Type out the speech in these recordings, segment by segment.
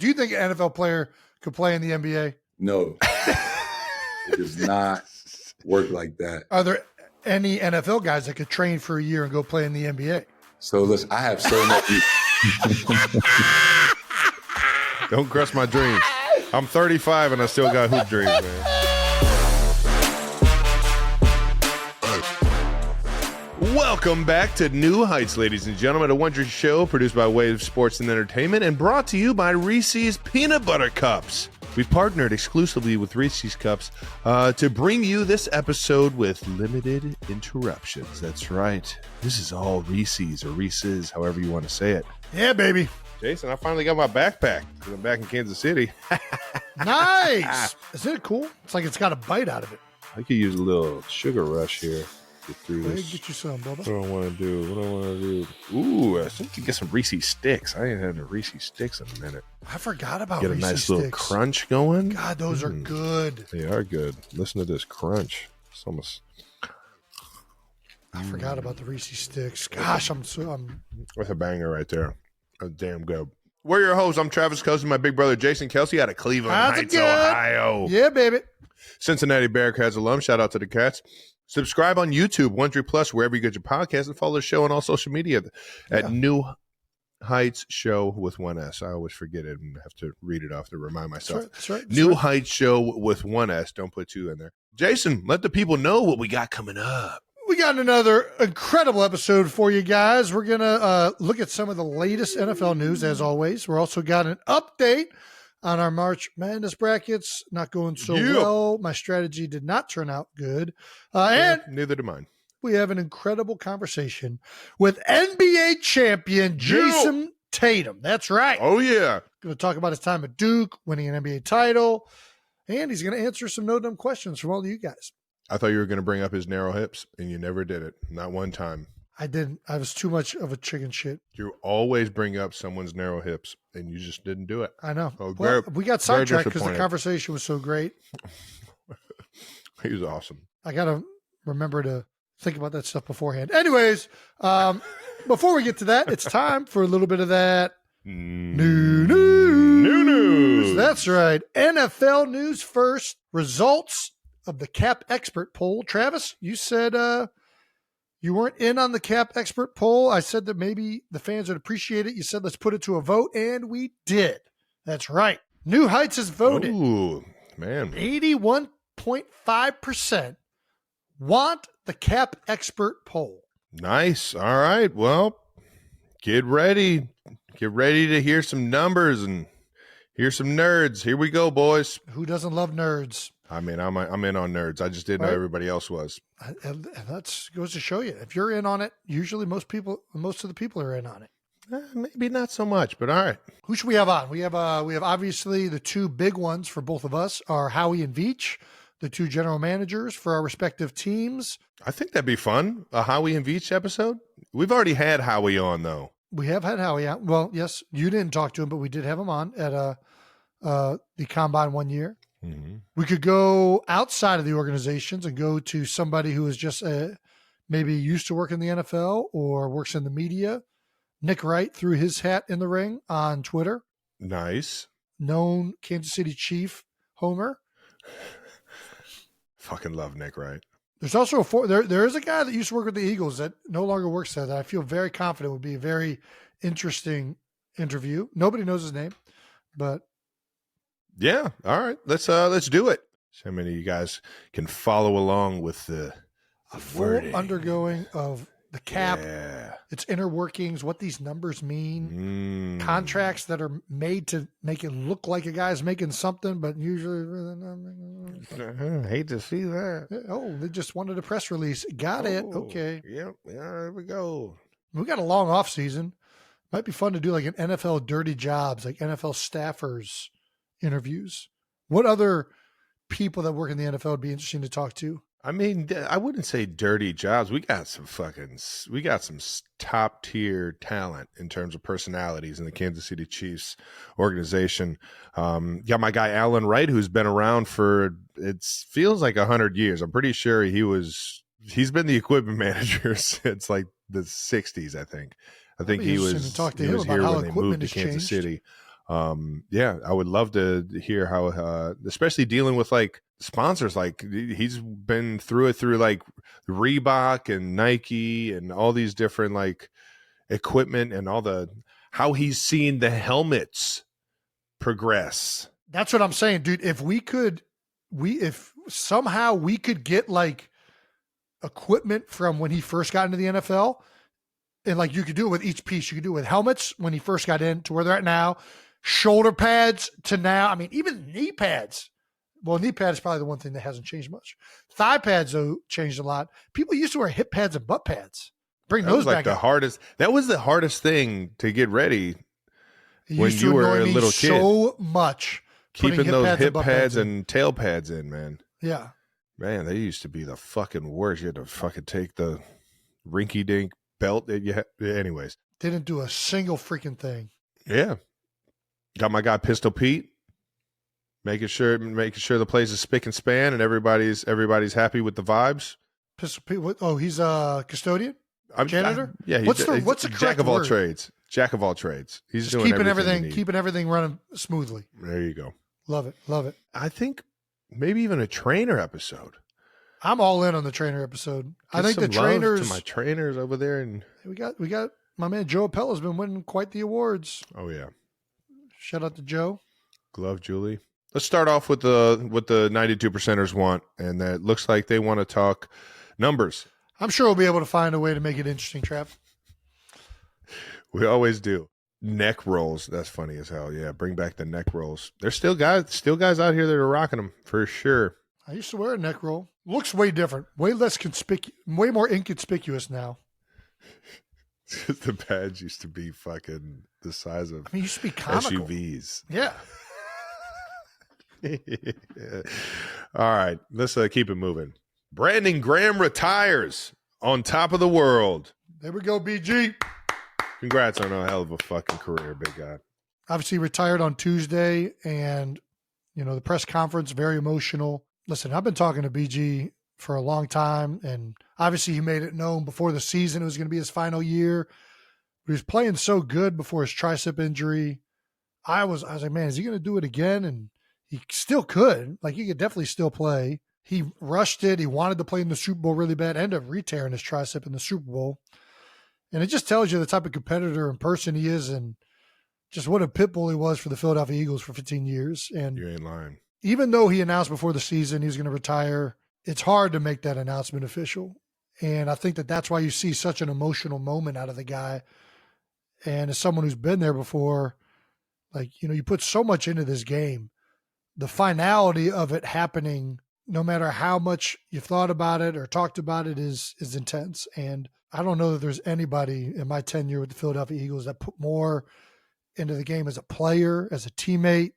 Do you think an NFL player could play in the NBA? No. It does not work like that. Are there any NFL guys that could train for a year and go play in the NBA? So listen, I have so much. Don't crush my dreams. I'm 35 and I still got hoop dreams, man. Welcome back to New Heights, ladies and gentlemen, a Wondrous show produced by Wave Sports and Entertainment and brought to you by Reese's Peanut Butter Cups. We've partnered exclusively with Reese's Cups to bring you this episode with limited interruptions. That's right. This is all Reese's or Reese's, however you want to say it. Yeah, baby. Jason, I finally got my backpack. I'm back in Kansas City. Nice. Isn't it cool? It's like it's got a bite out of it. I could use a little sugar rush here. Get through Hey, this. get you some, Bubba. What do I want to do? Ooh, I think you get some Reese's sticks. I ain't had a Reese's sticks in a minute. I forgot about Get a Reese's nice sticks. little crunch going. God, those are good. They are good. Listen to this crunch. It's almost. I forgot about the Reese's sticks. Gosh, That's a banger right there. That's damn good. We're your hosts. I'm Travis Kelsey, my big brother Jason Kelsey out of Cleveland Heights, Ohio. Yeah, baby. Cincinnati Bearcats alum. Shout out to the Cats. Subscribe on YouTube, Wondry Plus, wherever you get your podcast, and follow the show on all social media at New Heights Show with one S. I always forget it and have to read it off to remind myself. That's right. New Heights Show with one S. Don't put two in there. Jason, let the people know what we got coming up. We got another incredible episode for you guys. We're going to look at some of the latest NFL news, as always. We're also got an update on our March Madness brackets. Not going so well. My strategy did not turn out good. And neither did mine. We have an incredible conversation with NBA champion Jayson Tatum. That's right. Oh, yeah. Going to talk about his time at Duke, winning an NBA title, and he's going to answer some no-dumb questions from all of you guys. I thought you were going to bring up his narrow hips, and you never did it. Not one time. I didn't. I was too much of a chicken shit. You always bring up someone's narrow hips, and you just didn't do it. I know. Oh, well, we got sidetracked because the conversation was so great. He was awesome. I got to remember to think about that stuff beforehand. Anyways, before we get to that, it's time for a little bit of that new news. That's right. NFL news first. Results of the Cap Expert poll. Travis, you said you weren't in on the Cap Expert poll. I said that maybe the fans would appreciate it. You said let's put it to a vote, and we did. That's right. New Heights has voted. Ooh, man. 81.5% want the Cap Expert poll. Nice. All right. Well, get ready. Get ready to hear some numbers and hear some nerds. Here we go, boys. Who doesn't love nerds? I mean, I'm in on nerds. I just didn't know everybody else was. And that goes to show you. If you're in on it, usually most of the people are in on it. Maybe not so much, but all right. Who should we have on? We have obviously the two big ones for both of us are Howie and Veach, the two general managers for our respective teams. I think that'd be fun. A Howie and Veach episode. We've already had Howie on, though. We have had Howie on. Well, yes, you didn't talk to him, but we did have him on at the Combine one year. Mm-hmm. We could go outside of the organizations and go to somebody who is just maybe used to work in the NFL or works in the media. Nick Wright threw his hat in the ring on Twitter. Nice. Known Kansas City Chief homer. Fucking love Nick Wright. There's also there is a guy that used to work with the Eagles that no longer works there that I feel very confident would be a very interesting interview. Nobody knows his name, but yeah. All right. Let's do it. So many of you guys can follow along with the full undergoing of the cap, yeah. Its inner workings, what these numbers mean, contracts that are made to make it look like a guy's making something, but usually really not making I hate to see that. Oh, they just wanted a press release. Got it. Okay. Yep. Yeah, there we go. We got a long off season. Might be fun to do like an NFL dirty jobs, like NFL staffers interviews. What other people that work in the NFL would be interesting to talk to? I mean, I wouldn't say dirty jobs. We got some top tier talent in terms of personalities in the Kansas City Chiefs organization. Got my guy Alan Wright, who's been around for it feels like 100 years. I'm pretty sure he's been the equipment manager since like the 60s. I think he was talk to he him was about here how when they moved equipment to has Kansas changed. City. Yeah, I would love to hear how, especially dealing with like sponsors, like he's been through it through like Reebok and Nike and all these different like equipment and how he's seen the helmets progress. That's what I'm saying, dude. If somehow we could get like equipment from when he first got into the NFL, and like you could do it with each piece. You could do it with helmets when he first got in to where they're at now, shoulder pads to now. I mean, even knee pads. Well, knee pad is probably the one thing that hasn't changed much. Thigh pads, though, changed a lot. People used to wear hip pads and butt pads. Bring those back. That was the hardest thing to get ready when you were a little kid. So much. Keeping those hip pads and tail pads in, man. Yeah. Man, they used to be the fucking worst. You had to fucking take the rinky dink belt that you had. Anyways. Didn't do a single freaking thing. Yeah. Got my guy Pistol Pete. Making sure the place is spick and span and everybody's happy with the vibes. Pistol Pete. Oh, he's a custodian? Janitor? Yeah. What's the jack of all word? trades. Jack of all trades. He's just doing keeping everything running smoothly. There you go. Love it. Love it. I think maybe even a trainer episode. I'm all in on the trainer episode. I think the love trainers to my trainers over there, and we got my man Joe Appella's been winning quite the awards. Oh yeah. Shout out to Joe. Glove Julie. Let's start off with what the 92%ers want, and that looks like they want to talk numbers. I'm sure we'll be able to find a way to make it interesting, Trav. We always do. Neck rolls. That's funny as hell. Yeah, bring back the neck rolls. There's still guys out here that are rocking them for sure. I used to wear a neck roll. Looks way different. Way less way more inconspicuous now. The badge used to be fucking the size of it used to be comical. SUVs. Yeah. Yeah. All right, let's keep it moving. Brandon Graham retires on top of the world. There we go, BG. Congrats on a hell of a fucking career, big guy. Obviously retired on Tuesday, and the press conference, very emotional. Listen, I've been talking to BG for a long time, and obviously he made it known before the season it was going to be his final year. But he was playing so good before his tricep injury. I was like, man, is he going to do it again? And he still could. Like, he could definitely still play. He rushed it. He wanted to play in the Super Bowl really bad. Ended up re-tearing his tricep in the Super Bowl. And it just tells you the type of competitor and person he is, and just what a pit bull he was for the Philadelphia Eagles for 15 years. And you ain't lying. Even though he announced before the season he was going to retire, it's hard to make that announcement official. And I think that's why you see such an emotional moment out of the guy. And as someone who's been there before, like, you put so much into this game. The finality of it happening, no matter how much you've thought about it or talked about it, is intense. And I don't know that there's anybody in my tenure with the Philadelphia Eagles that put more into the game as a player, as a teammate.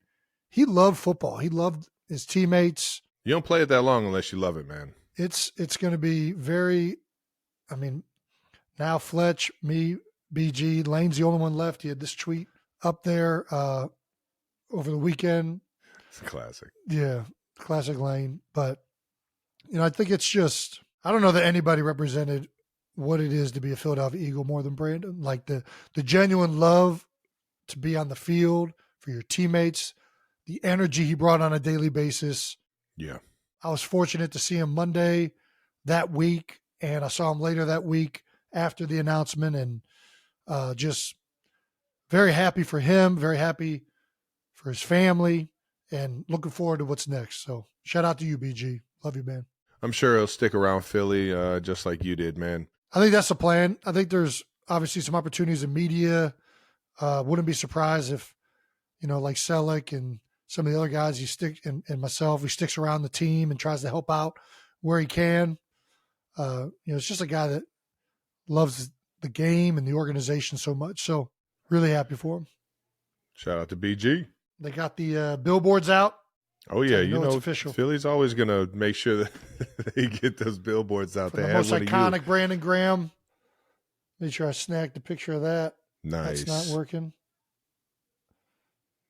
He loved football. He loved his teammates. You don't play it that long unless you love it, man. It's going to be very, now Fletch, me, BG, Lane's the only one left. He had this tweet up there over the weekend. It's a classic. Yeah, classic Lane. But, I think it's just, I don't know that anybody represented what it is to be a Philadelphia Eagle more than Brandon. Like the genuine love to be on the field for your teammates, the energy he brought on a daily basis. Yeah. I was fortunate to see him Monday that week, and I saw him later that week after the announcement, and just very happy for him, very happy for his family, and looking forward to what's next. So shout out to you, BG. Love you, man. I'm sure he'll stick around Philly just like you did, man. I think that's the plan. I think there's obviously some opportunities in media. Wouldn't be surprised if, like Selleck and some of the other guys, and myself, he sticks around the team and tries to help out where he can. It's just a guy that loves the game and the organization so much. So really happy for him. Shout out to BG. They got the billboards out. Oh yeah, it's official. Philly's always gonna make sure that they get those billboards out there. The most iconic Brandon Graham. Make sure I snagged a picture of that. Nice. That's not working.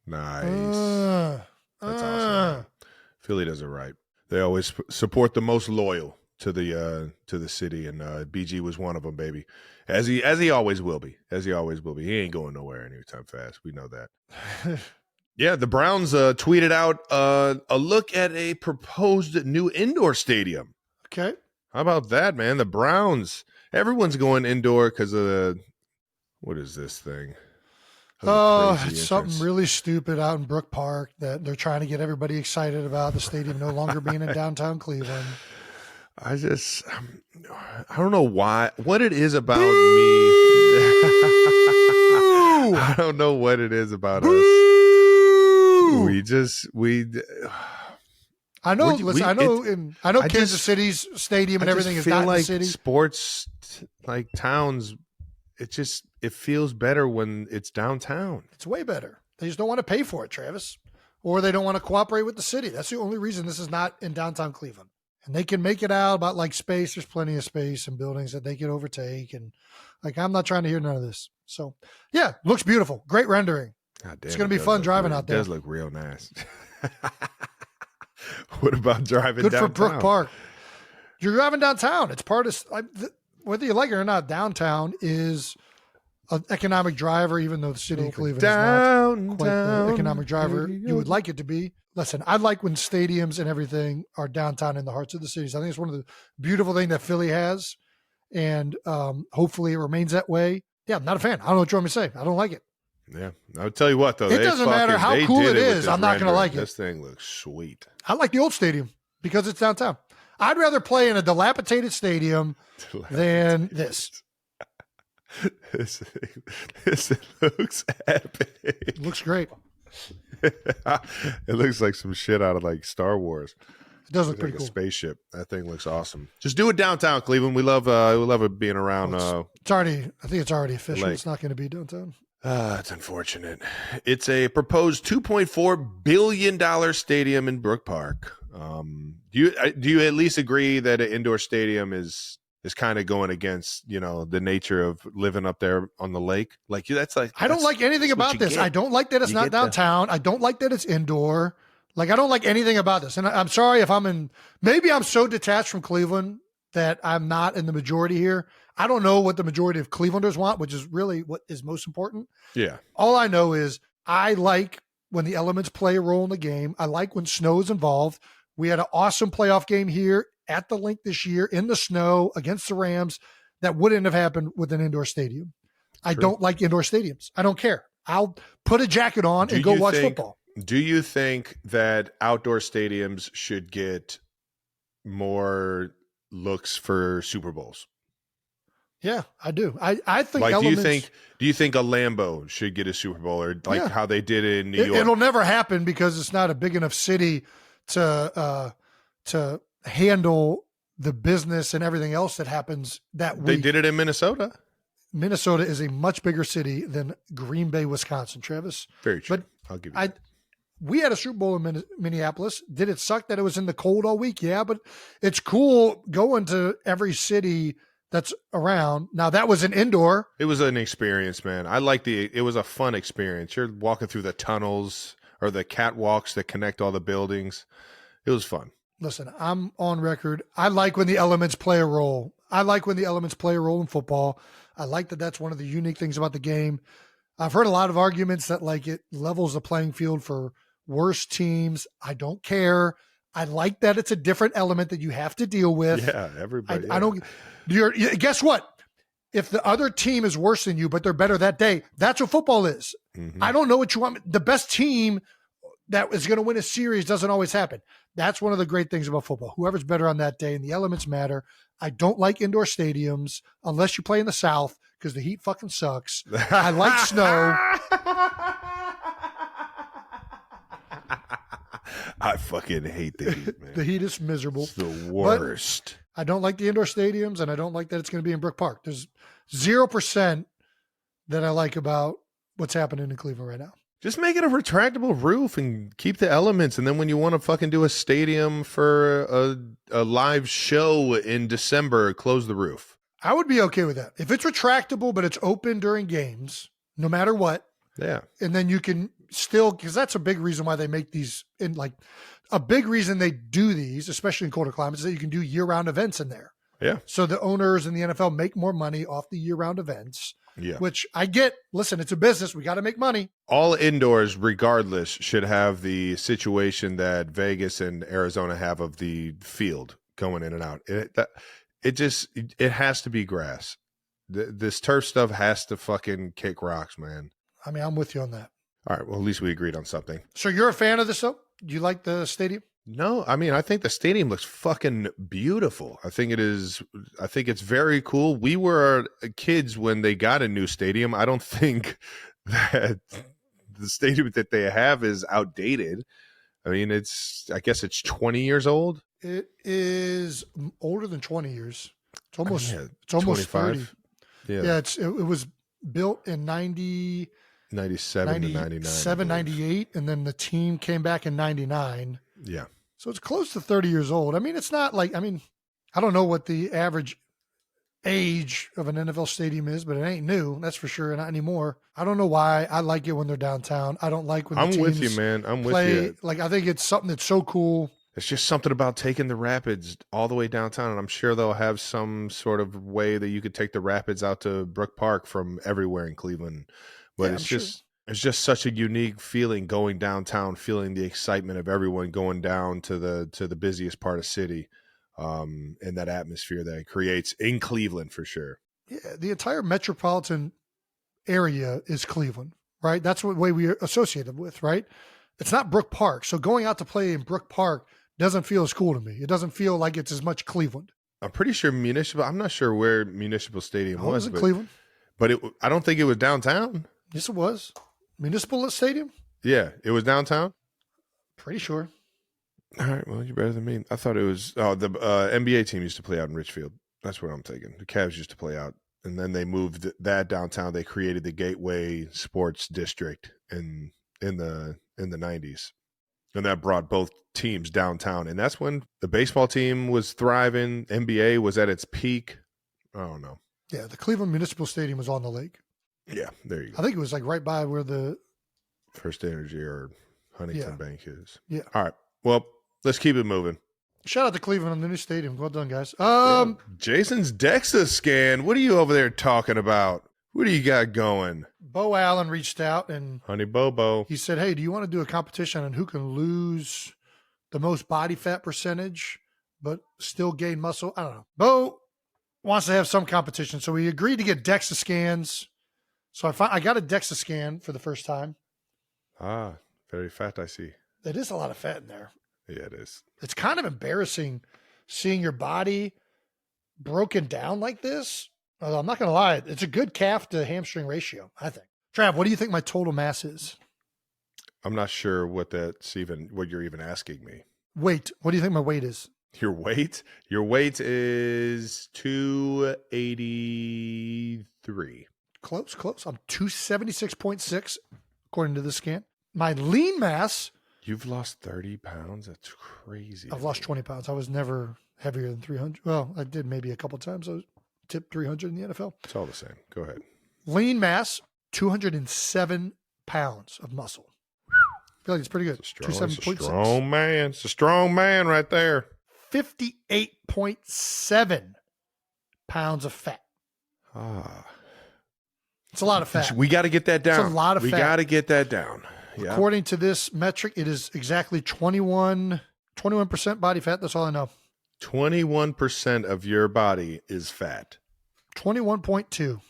Nice. That's awesome. Philly does it right. They always support the most loyal to the city, and BG was one of them, baby. As he always will be. He ain't going nowhere anytime fast. We know that. Yeah, the Browns tweeted out a look at a proposed new indoor stadium. Okay. How about that, man? The Browns. Everyone's going indoor because of the, what is this thing? Oh, it's something really stupid out in Brook Park that they're trying to get everybody excited about, the stadium no longer being in downtown Cleveland. I don't know why, what it is about me. I don't know what it is about us. I know. I know Kansas City's stadium and everything is not like in the city. Sports, like towns, it feels better when it's downtown. It's way better. They just don't want to pay for it, Travis, or they don't want to cooperate with the city. That's the only reason this is not in downtown Cleveland. And they can make it out about like space. There's plenty of space and buildings that they can overtake. And like, I'm not trying to hear none of this. So yeah, looks beautiful. Great rendering. It's going to be fun driving out there. It does look real nice. What about driving Good downtown? for Brook Park. You're driving downtown. It's part of, whether you like it or not, downtown is an economic driver, even though the city of Cleveland is not quite the economic driver you would like it to be. Listen, I like when stadiums and everything are downtown in the hearts of the cities. I think it's one of the beautiful things that Philly has, and hopefully it remains that way. Yeah, I'm not a fan. I don't know what you want me to say. I don't like it. Yeah, I'll tell you what, though. It doesn't matter how cool it is. I'm not going to like it. This thing looks sweet. I like the old stadium because it's downtown. I'd rather play in a dilapidated stadium than this. This looks epic. It looks great. It looks like some shit out of like Star Wars. It does look It's pretty like cool. a spaceship. That thing looks awesome. Just do it downtown, Cleveland. We love it being around. I think it's already official. Lake. It's not going to be downtown. It's unfortunate. It's a proposed $2.4 billion stadium in Brook Park. Do you at least agree that an indoor stadium is kind of going against, the nature of living up there on the lake? Like I don't like anything about this. I don't like that it's not downtown. I don't like that it's indoor. Like, I don't like anything about this. And I'm sorry if maybe I'm so detached from Cleveland that I'm not in the majority here. I don't know what the majority of Clevelanders want, which is really what is most important. Yeah. All I know is I like when the elements play a role in the game. I like when snow is involved. We had an awesome playoff game here at the Link this year in the snow against the Rams that wouldn't have happened with an indoor stadium. I don't like indoor stadiums. I don't care. I'll put a jacket on and go watch football. Do you think that outdoor stadiums should get more looks for Super Bowls? Yeah, I do. I think like, elements, do you think a Lambeau should get a Super Bowl, or like how they did it in New York? It'll never happen because it's not a big enough city to handle the business and everything else that happens that week. They did it in Minnesota. Minnesota is a much bigger city than Green Bay, Wisconsin, Travis. Very true. But I'll give you that. We had a Super Bowl in Minneapolis. Did it suck that it was in the cold all week? Yeah, but it's cool going to every city that's around. Now, that was an indoor. It was an experience, man. It was a fun experience. You're walking through the tunnels or the catwalks that connect all the buildings. It was fun. Listen, I'm on record. I like when the elements play a role. I like when the elements play a role in football. I like that that's one of the unique things about the game. I've heard a lot of arguments that like it levels the playing field for worse teams. I don't care. I like that it's a different element that you have to deal with. Yeah, everybody. I don't. Guess what? If the other team is worse than you, but they're better that day, that's what football is. Mm-hmm. I don't know what you want. The best team that is going to win a series doesn't always happen. That's one of the great things about football. Whoever's better on that day, and the elements matter. I don't like indoor stadiums unless you play in the South because the heat fucking sucks. I like snow. I fucking hate the heat, man. The heat is miserable. It's the worst. But I don't like the indoor stadiums, and I don't like that it's going to be in Brook Park. There's 0% that I like about what's happening in Cleveland right now. Just make it a retractable roof and keep the elements. And then when you want to fucking do a stadium for a live show in December, close the roof. I would be okay with that. If it's retractable, but it's open during games, no matter what. Yeah. And then you can still, because that's a big reason why they make these, a big reason they do these, especially in colder climates, is that you can do year-round events in there. Yeah. So the owners in the NFL make more money off the year-round events, Yeah. which I get. Listen, it's a business. We got to make money. All indoors, regardless, should have the situation that Vegas and Arizona have of the field going in and out. It has to be grass. This turf stuff has to fucking kick rocks, man. I mean, I'm with you on that. All right. Well, at least we agreed on something. So you're a fan of this, though? Do you like the stadium? No, I mean, I think the stadium looks fucking beautiful. I think it's very cool. We were kids when they got a new stadium. I don't think that the stadium that they have is outdated. I mean, I guess it's 20 years old. It is older than 20 years. It's almost, it's almost 25. 30. Yeah. It was built in 97 to 99. 98, and then the team came back in 99. Yeah. So it's close to 30 years old. I mean, it's not like, I don't know what the average age of an NFL stadium is, but it ain't new. That's for sure. Not anymore. I don't know why. I like it when they're downtown. I don't like when the I'm teams with you, man. I'm play. with you. Like, I think it's something that's so cool. It's just something about taking the Rapids all the way downtown, and I'm sure they'll have some sort of way that you could take the Rapids out to Brook Park from everywhere in Cleveland. But Yeah, it's just such a unique feeling going downtown, feeling the excitement of everyone going down to the busiest part of city, and that atmosphere that it creates in Cleveland for sure. Yeah, the entire metropolitan area is Cleveland, right? That's what way we are associated with, right? It's not Brook Park. So going out to play in Brook Park doesn't feel as cool to me. It doesn't feel like it's as much Cleveland. I'm pretty sure I'm not sure where Municipal Stadium was, it Cleveland? But I don't think it was downtown. Yes, it was. Municipal Stadium? Yeah, it was downtown. Pretty sure. All right, well, you're better than me. I thought it was the NBA team used to play out in Richfield. That's what I'm thinking. The Cavs used to play out, and then they moved that downtown. They created the Gateway Sports District in the 90s, and that brought both teams downtown. And that's when the baseball team was thriving. NBA was at its peak. I don't know. Yeah, the Cleveland Municipal Stadium was on the lake. Yeah, there you go. I think it was like right by where the First Energy or Huntington Bank is. Yeah. All right. Well, let's keep it moving. Shout out to Cleveland on the new stadium. Well done, guys. Jason's DEXA scan. What are you over there talking about? What do you got going? Bo Allen reached out and Honey Bobo. he said, "Hey, do you want to do a competition on who can lose the most body fat percentage but still gain muscle?" I don't know. Bo wants to have some competition, so we agreed to get DEXA scans. So I got a DEXA scan for the first time. Ah, very fat, I see. It is a lot of fat in there. Yeah, it is. It's kind of embarrassing seeing your body broken down like this. Although I'm not going to lie, it's a good calf to hamstring ratio, I think. Trav, what do you think my total mass is? I'm not sure what you're even asking me. Weight. What do you think my weight is? Your weight? Your weight is 283. Close. I'm 276.6 according to the scan. My lean mass. You've lost 30 pounds? That's crazy. I've lost 20 pounds. I was never heavier than 300. Well, I did maybe a couple times. I was tipped 300 in the NFL. It's all the same. Go ahead. Lean mass, 207 pounds of muscle. I feel like it's pretty good. It's a strong man. It's a strong man right there. 58.7 pounds of fat. It's a lot of fat. We got to get that down. It's a lot of fat. We got to get that down. Yeah. According to this metric, it is exactly 21% body fat. That's all I know. 21% of your body is fat. 21.2.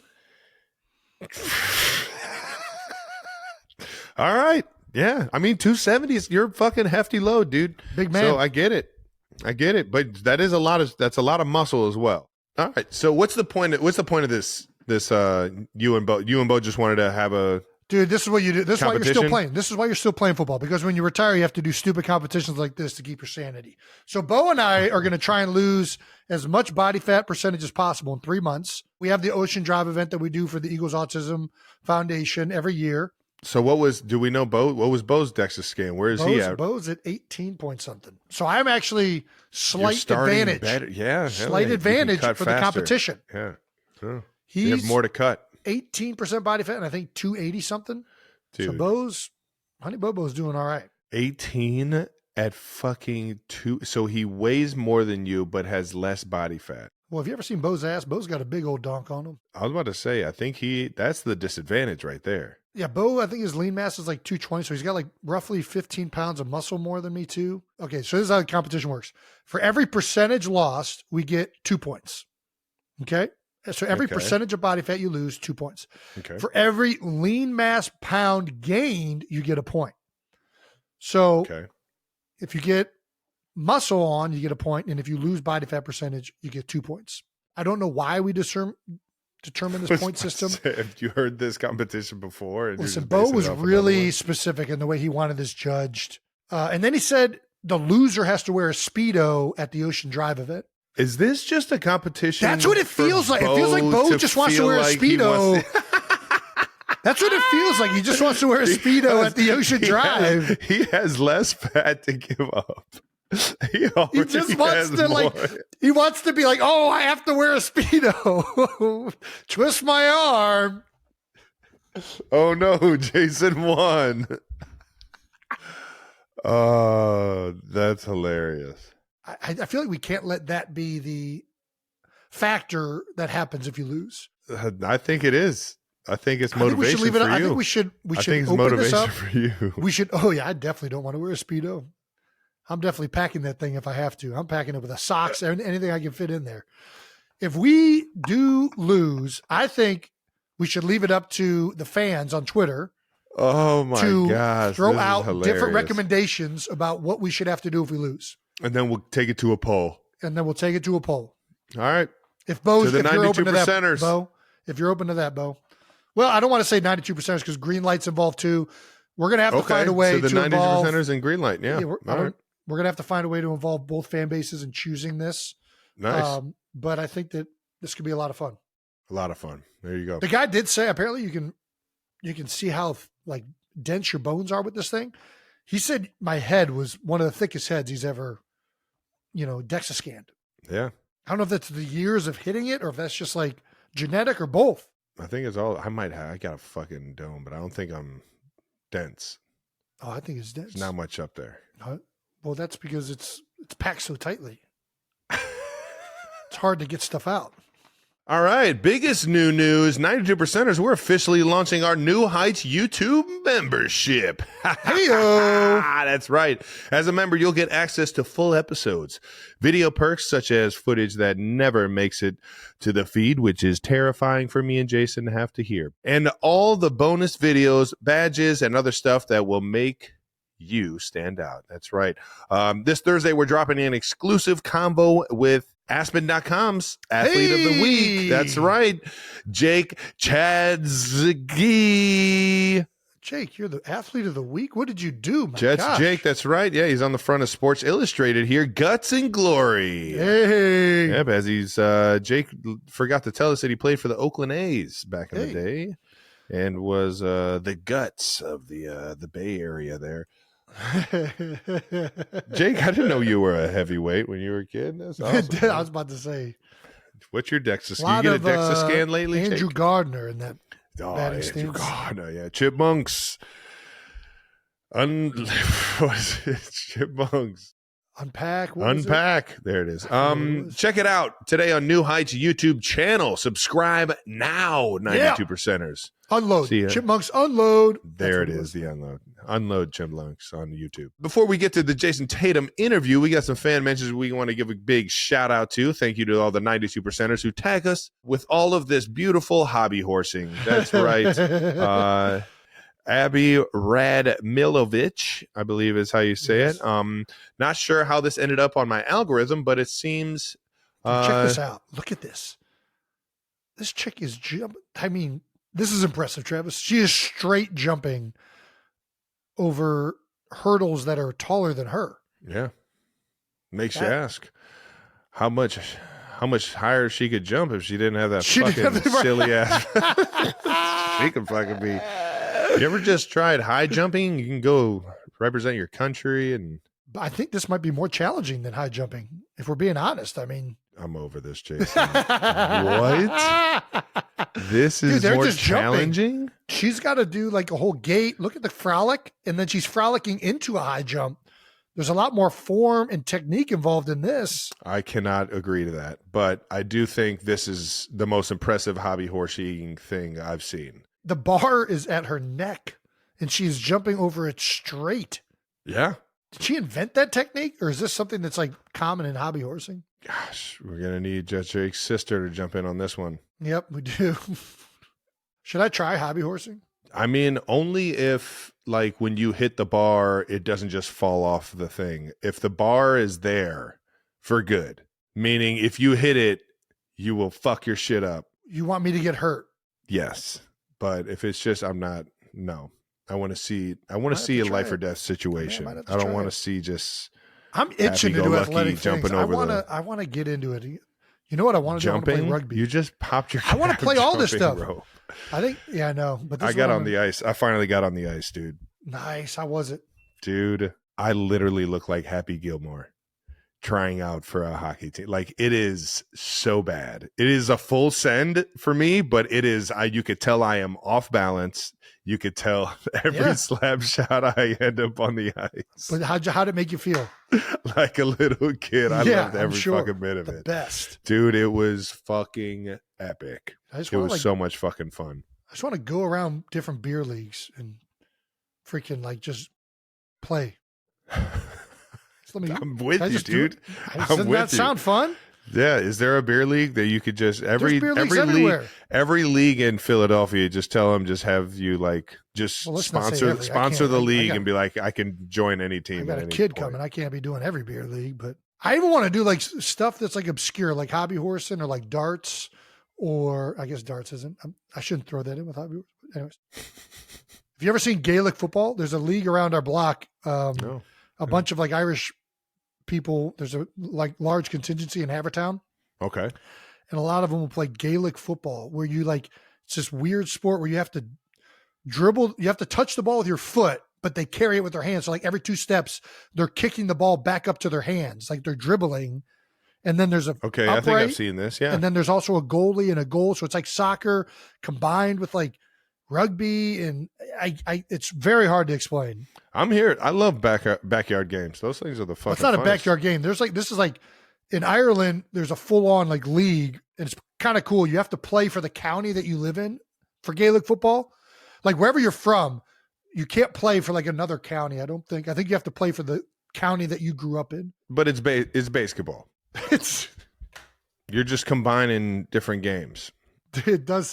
All right. Yeah. I mean, 270 is your fucking hefty load, dude. Big man. So I get it. But that's a lot of muscle as well. All right. So what's the point of this you and Bo just wanted to have a Dude, this is what you do. This is why you're still competition? playing. This is why you're still playing football, because when you retire, you have to do stupid competitions like this to keep your sanity. So Bo and I are going to try and lose as much body fat percentage as possible in 3 months. We have the Ocean Drive event that we do for the Eagles Autism Foundation every year. So do we know Bo? What was Bo's DEXA scan? Where is he at? Bo's at 18 point something. So I'm actually You're slight starting advantage. better. Yeah. Slight you can advantage cut for the faster. competition. Yeah. Oh. He's You have more to cut. 18% body fat and I think 280 something. Dude. So Honey Bobo's doing all right. 18 at fucking 2. So he weighs more than you, but has less body fat. Well, have you ever seen Bo's ass? Bo's got a big old donk on him. I was about to say, I think that's the disadvantage right there. Yeah, Bo, I think his lean mass is like 220, so he's got like roughly 15 pounds of muscle more than me too. Okay, so this is how the competition works. For every percentage lost, we get 2 points. Okay? So every percentage of body fat you lose, 2 points. Okay. For every lean mass pound gained, you get a point. So if you get muscle on, you get a point, and if you lose body fat percentage, you get 2 points. I don't know why we determine this point system. Have you heard this competition before? Listen, Bo was really specific in the way he wanted this judged. And then he said the loser has to wear a speedo at the Ocean Drive event. Is this just a competition? That's what it feels like. It feels like Bo just wants to wear a speedo. That's what it feels like. He just wants to wear a speedo at the Ocean Drive. He has less fat to give up. He just wants to he wants to be like, oh, I have to wear a speedo. Twist my arm. Oh no, Jason won. Oh, that's hilarious. I feel like we can't let that be the factor that happens if you lose. I think it is. I think it's motivation for you. I think we should I think it's open this up. for you. We should. Oh yeah, I definitely don't want to wear a speedo. I'm definitely packing that thing if I have to. I'm packing it with the socks, anything I can fit in there. If we do lose, I think we should leave it up to the fans on Twitter. Oh my gosh. Throw out different recommendations about what we should have to do if we lose. And then we'll take it to a poll. All right. If you're open to that, Bo. If you're open to that, Bo. Well, I don't want to say 92% because green light's involved too. We're going to have to find a way to involve. So the 92%ers in green light, yeah. We're going to have to find a way to involve both fan bases in choosing this. Nice. But I think that this could be a lot of fun. A lot of fun. There you go. The guy did say apparently you can see how like dense your bones are with this thing. He said my head was one of the thickest heads he's ever, DEXA scanned. Yeah. I don't know if that's the years of hitting it or if that's just like genetic or both. I think it's all. I got a fucking dome, but I don't think I'm dense. Oh, I think it's dense. There's not much up there. Well, that's because it's packed so tightly. It's hard to get stuff out. All right, biggest new news, 92%ers, we're officially launching our New Heights YouTube membership. Hey-o. That's right. As a member, you'll get access to full episodes, video perks such as footage that never makes it to the feed, which is terrifying for me and Jason to have to hear, and all the bonus videos, badges, and other stuff that will make you stand out. That's right. This Thursday, we're dropping an exclusive combo with Aspen.com's Athlete of the Week. That's right. Jake Chadzigi. Jake, you're the Athlete of the Week? What did you do, my gosh? Jake, that's right. Yeah, he's on the front of Sports Illustrated here. Guts and Glory. Hey. Yep, as Jake forgot to tell us that he played for the Oakland A's back in the day and was the guts of the Bay Area there. Jake, I didn't know you were a heavyweight when you were a kid. That's awesome. I was about to say. What's your DEXA scan? You get a DEXA scan lately? Andrew Jake? Gardner in that. Andrew Gardner, yeah. Chipmunks. What is it? Chipmunks. Unpack. There it is. Check it out today on New Heights YouTube channel. Subscribe now, 92%ers. Unload. Chipmunks unload. There it is, the unload. Unload Chipmunks on YouTube. Before we get to the Jayson Tatum interview, we got some fan mentions we want to give a big shout out to. Thank you to all the 92%ers who tag us with all of this beautiful hobby horsing. That's right. Abby Radmilovich, I believe is how you say it. Not sure how this ended up on my algorithm, but it seems. Check this out. Look at this. This chick is jumping. I mean, this is impressive, Travis. She is straight jumping over hurdles that are taller than her. Yeah. Makes you ask how much higher she could jump if she didn't have that fucking silly ass. She could fucking be. You ever just tried high jumping? You can go represent your country. And I think this might be more challenging than high jumping. If we're being honest, I mean, I'm over this, Jason. What? This is more challenging? Jumping. She's got to do like a whole gate. Look at the frolic. And then she's frolicking into a high jump. There's a lot more form and technique involved in this. I cannot agree to that, but I do think this is the most impressive hobby horsing thing I've seen. The bar is at her neck, and she's jumping over it straight. Yeah. Did she invent that technique, or is this something that's like common in hobby horsing? Gosh, we're going to need Judge Jake's sister to jump in on this one. Yep, we do. Should I try hobby horsing? I mean, only if, like, when you hit the bar, it doesn't just fall off the thing. If the bar is there for good, meaning if you hit it, you will fuck your shit up. You want me to get hurt? Yes. But if it's just, no. I want to see a life or death situation. I don't want to see just. I'm itching to do athletic jumping things. over I want to get into it. You know what I want to do? I want to play rugby. You just popped your. I want to play all this stuff. Rope. I think, yeah, I know. But I got on the ice. I finally got on the ice, dude. Nice. How was it? Dude, I literally look like Happy Gilmore trying out for a hockey team. Like, it is so bad. It is a full send for me, but it is, you could tell I am off balance. You could tell every slap shot I end up on the ice. But how'd it make you feel? Like a little kid. I loved every fucking bit of it. Best. Dude, it was fucking epic. It was so much fucking fun. I just want to go around different beer leagues and freaking like just play. I'm with you, dude. Doesn't that sound fun? Yeah. Is there a beer league that you could just every league in Philadelphia, just tell them, just have you like sponsor the league and be like, I can join any team. I got a kid coming. I can't be doing every beer league, but I even want to do like stuff that's like obscure, like hobby horsing or like darts, or I guess darts isn't. I shouldn't throw that in with hobby. Anyways, have you ever seen Gaelic football? There's a league around our block. No. A bunch of like Irish people. There's a like large contingency in Havertown. Okay. And a lot of them will play Gaelic football where you like, it's this weird sport where you have to dribble, you have to touch the ball with your foot, but they carry it with their hands. So like every 2 steps, they're kicking the ball back up to their hands. Like they're dribbling. And then there's okay. I think I've seen this. Yeah. And then there's also a goalie and a goal. So it's like soccer combined with like rugby. And it's very hard to explain. I'm here. I love backyard games. Those things are the fucking. It's not funnest. A backyard game. This is like in Ireland. There's a full on like league, and it's kind of cool. You have to play for the county that you live in for Gaelic football. Like wherever you're from, you can't play for like another county. I think you have to play for the county that you grew up in. But it's basketball. You're just combining different games. It does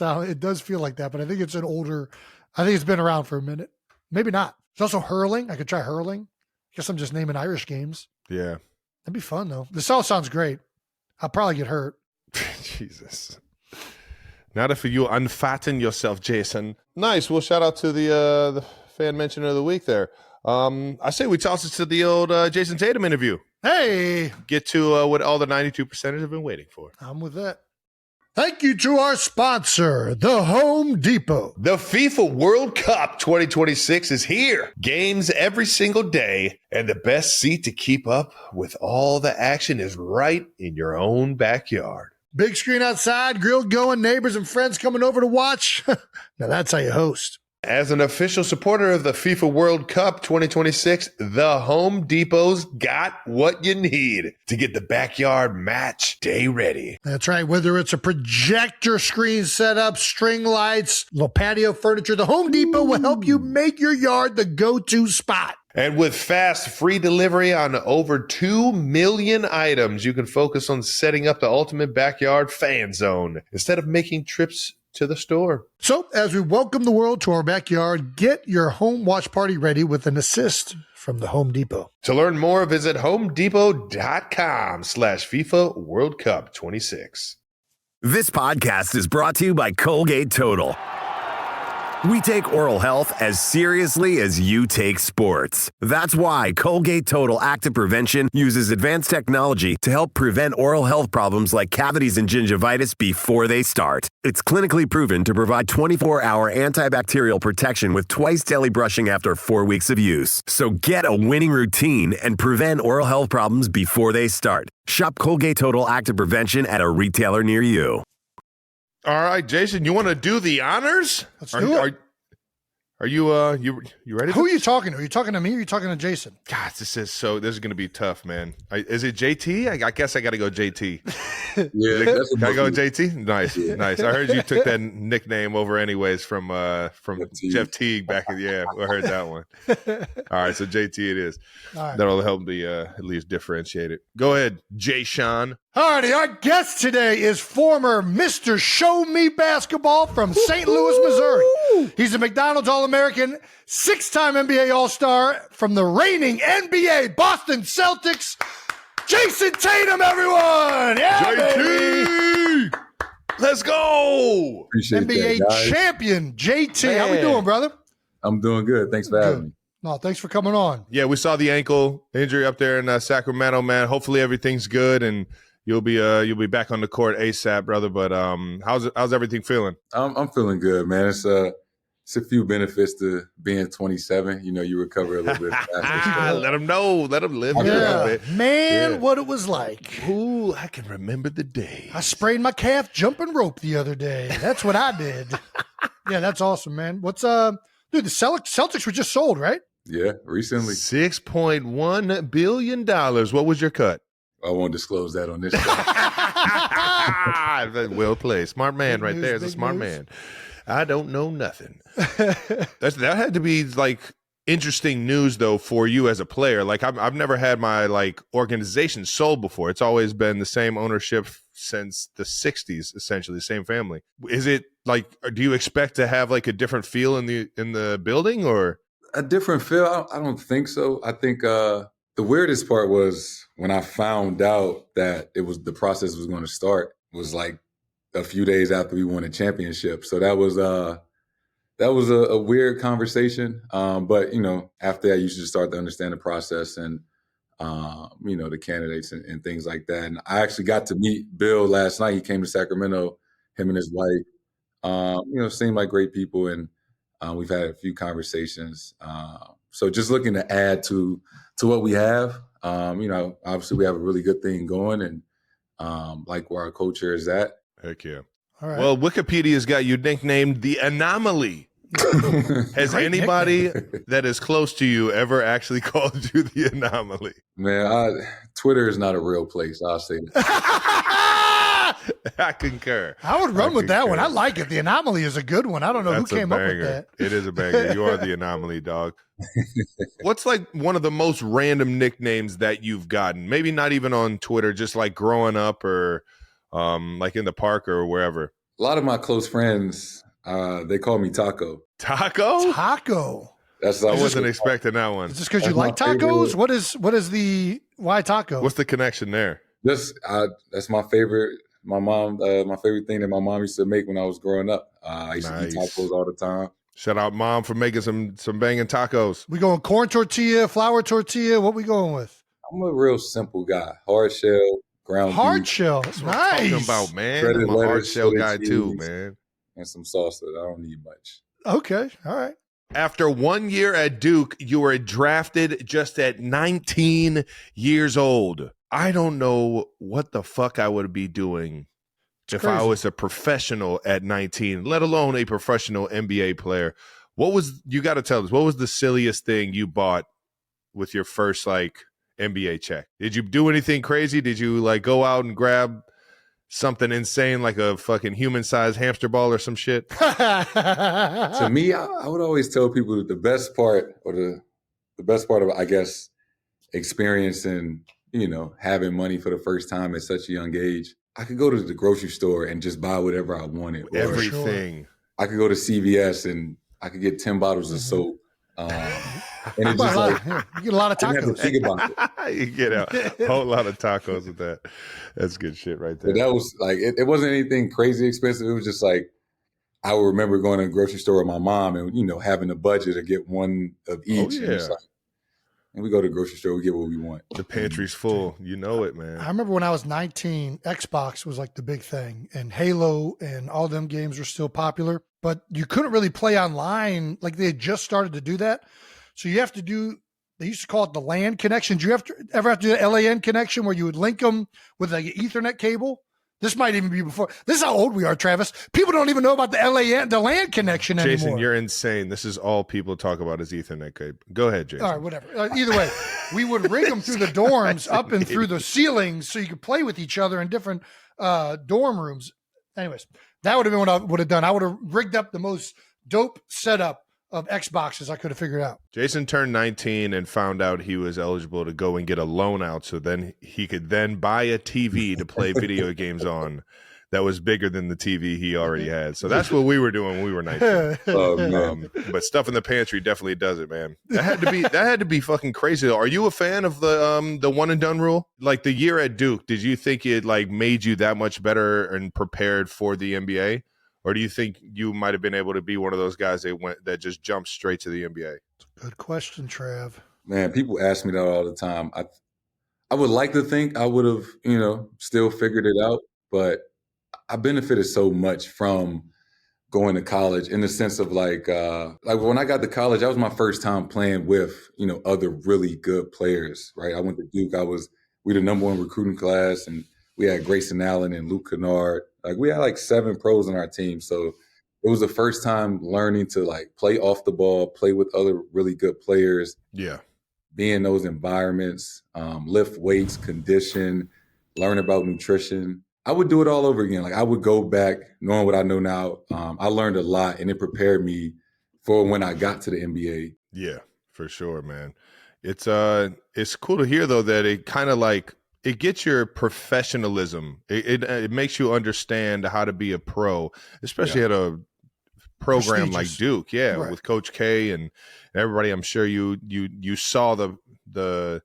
feel like that, but I think it's I think it's been around for a minute. Maybe not. There's also hurling. I could try hurling. Guess I'm just naming Irish games. Yeah. That'd be fun though. This all sounds great. I'll probably get hurt. Jesus. Not if you unfatten yourself, Jason. Nice. Well, shout out to the fan mention of the week there. I say we toss it to the old Jayson Tatum interview. Hey. Get to what all the 92%ers have been waiting for. I'm with that. Thank you to our sponsor, the Home Depot. The FIFA World Cup 2026 is here. Games every single day, and the best seat to keep up with all the action is right in your own backyard. Big screen outside, grill going, neighbors and friends coming over to watch. Now that's how you host. As an official supporter of the FIFA World Cup 2026, the Home Depot's got what you need to get the backyard match day ready. That's right. Whether it's a projector screen setup, string lights, little patio furniture, the Home Depot will help you make your yard the go-to spot. And with fast, free delivery on over 2 million items, you can focus on setting up the ultimate backyard fan zone instead of making trips to the store. So, as we welcome the world to our backyard, get your home watch party ready with an assist from the Home Depot. To learn more, visit homedepot.com/FIFA World Cup 26. This podcast is brought to you by Colgate Total. We take oral health as seriously as you take sports. That's why Colgate Total Active Prevention uses advanced technology to help prevent oral health problems like cavities and gingivitis before they start. It's clinically proven to provide 24-hour antibacterial protection with twice daily brushing after 4 weeks of use. So get a winning routine and prevent oral health problems before they start. Shop Colgate Total Active Prevention at a retailer near you. All right, Jason, you want to do the honors? Let's do it. Are you you ready? Who are you talking to? Are you talking to me or are you talking to Jason? God, this is going to be tough, man. Is it JT? I guess I got to go JT. Yeah, that's Can I go what JT? Nice, nice. I heard you took that nickname over anyways from Jeff Teague back in I heard that one. All right, so JT it is. All right. That'll help me at least differentiate it. Go ahead, Jay Sean. Alrighty, our guest today is former Mr. Show Me Basketball from St. Louis, Missouri. He's a McDonald's All-American, 6-time NBA All-Star from the reigning NBA Boston Celtics, Jayson Tatum, everyone! Yeah, JT! baby. Let's go! Appreciate NBA that, guys. Champion JT. Man. How we doing, brother? I'm doing good. Thanks for having me. No, thanks for coming on. Yeah, we saw the ankle injury up there in Sacramento, man. Hopefully everything's good and you'll be back on the court ASAP, brother. But how's everything feeling? I'm feeling good, man. It's a few benefits to being 27. You know, you recover a little bit faster. Let them know. Let them live here a little bit. Man, Yeah. what it was like. Ooh, I can remember the day. I sprained my calf jumping rope the other day. That's what I did. Yeah, that's awesome, man. What's dude, the Celtics were just sold, right? Yeah, recently. $6.1 billion. What was your cut? I won't disclose that on this show. Well played. Smart man Big right news, there. It's a big smart news. man. I don't know nothing. That had to be like interesting news though for you as a player. Like I've never had my like organization sold before. It's always been the same ownership since the 60s, essentially the same family. Is it like, do you expect to have like a different feel in the building or? A different feel? I don't think so. I think the weirdest part was when I found out that the process was going to start was like a few days after we won a championship. So that was a weird conversation. But you know, after that, you should start to understand the process and you know, the candidates and things like that. And I actually got to meet Bill last night. He came to Sacramento, him and his wife. You know, seemed like great people, and we've had a few conversations. So just looking to add to what we have. You know, obviously we have a really good thing going, and like where our culture is at. Heck yeah. All right. Well, Wikipedia's got you nicknamed the Anomaly. Has Great anybody that is close to you ever actually called you the Anomaly? Man, Twitter is not a real place. I'll say that. I concur. I would run with that one. I concur. like it. The Anomaly is a good one. I don't know That's who came a up with banger. that. It is a banger. You are the Anomaly, dog. What's like one of the most random nicknames that you've gotten? Maybe not even on Twitter, just like growing up or like in the park or wherever. A lot of my close friends, they call me Taco. Taco? Taco. That's I wasn't expecting that one. Is this because you That's my like tacos? favorite. What is the why taco? What's the connection there? That's my favorite. My mom, my favorite thing that my mom used to make when I was growing up. I used to eat Nice. tacos all the time. Shout out mom for making some banging tacos. We going corn tortilla, flour tortilla? What we going with? I'm a real simple guy. Hard shell, ground Hard beef, shell. That's what I'm Nice. talking about, man. Shredded I'm a hard lettuce, shell shredded guy too, cheese. man. and some salsa. I don't need much. Okay. All right. After 1 year at Duke, you were drafted just at 19 years old. I don't know what the fuck I would be doing if I crazy. was a professional at 19, let alone a professional NBA player. You got to tell us, what was the silliest thing you bought with your first like NBA check? Did you do anything crazy? Did you like go out and grab something insane like a fucking human-sized hamster ball or some shit? To me, I would always tell people that the best part of, I guess, experiencing, having money for the first time at such a young age, I could go to the grocery store and just buy whatever I wanted. Or Everything. I could go to CVS and I could get 10 bottles of soap. And it just like, you get a lot of I didn't have to tacos. think about it. You get a whole lot of tacos with that. That's good shit right there. But that was like, it wasn't anything crazy expensive. It was just like, I would remember going to the grocery store with my mom and, having a budget to get one of each. Oh, And it's yeah. like, and we go to the grocery store, we get what we want. The pantry's full. You know it, I man. remember when I was 19, Xbox was like the big thing, and Halo and all them games were still popular, but you couldn't really play online. Like they had just started to do that. So you have to do, they used to call it the LAN connection. Do you ever have to do an LAN connection where you would link them with like an Ethernet cable This might even be before. This is how old we are, Travis. People don't even know about the land connection anymore. Jason, you're insane. This is all people talk about is Ethernet cable. Go ahead, Jason. All right, whatever. Either way, we would rig them through the dorms, up and through the ceilings, so you could play with each other in different dorm rooms. Anyways, that would have been what I would have done. I would have rigged up the most dope setup of Xboxes I could have figured out. Jason turned 19 and found out he was eligible to go and get a loan out, so then he could then buy a TV to play video games on that was bigger than the TV he already had. So that's what we were doing when we were 19. But stuff in the pantry definitely does it, man. That had to be fucking crazy. Are you a fan of the one and done rule? Like the year at Duke, did you think it like made you that much better and prepared for the NBA? Or do you think you might have been able to be one of those guys that just jumped straight to the NBA? Good question, Trav. Man, people ask me that all the time. I would like to think I would have, still figured it out, but I benefited so much from going to college in the sense of like when I got to college, that was my first time playing with, other really good players, right? I went to Duke. We the number 1 recruiting class, and we had Grayson Allen and Luke Kennard. Like we had like 7 pros on our team. So it was the first time learning to like play off the ball, play with other really good players. Yeah. Be in those environments, lift weights, condition, learn about nutrition. I would do it all over again. Like I would go back knowing what I know now. I learned a lot, and it prepared me for when I got to the NBA. Yeah, for sure, man. It's cool to hear though that it kind of like it gets your professionalism. It makes you understand how to be a pro, especially at a program like Duke. Yeah, right. With Coach K and everybody. I'm sure you saw the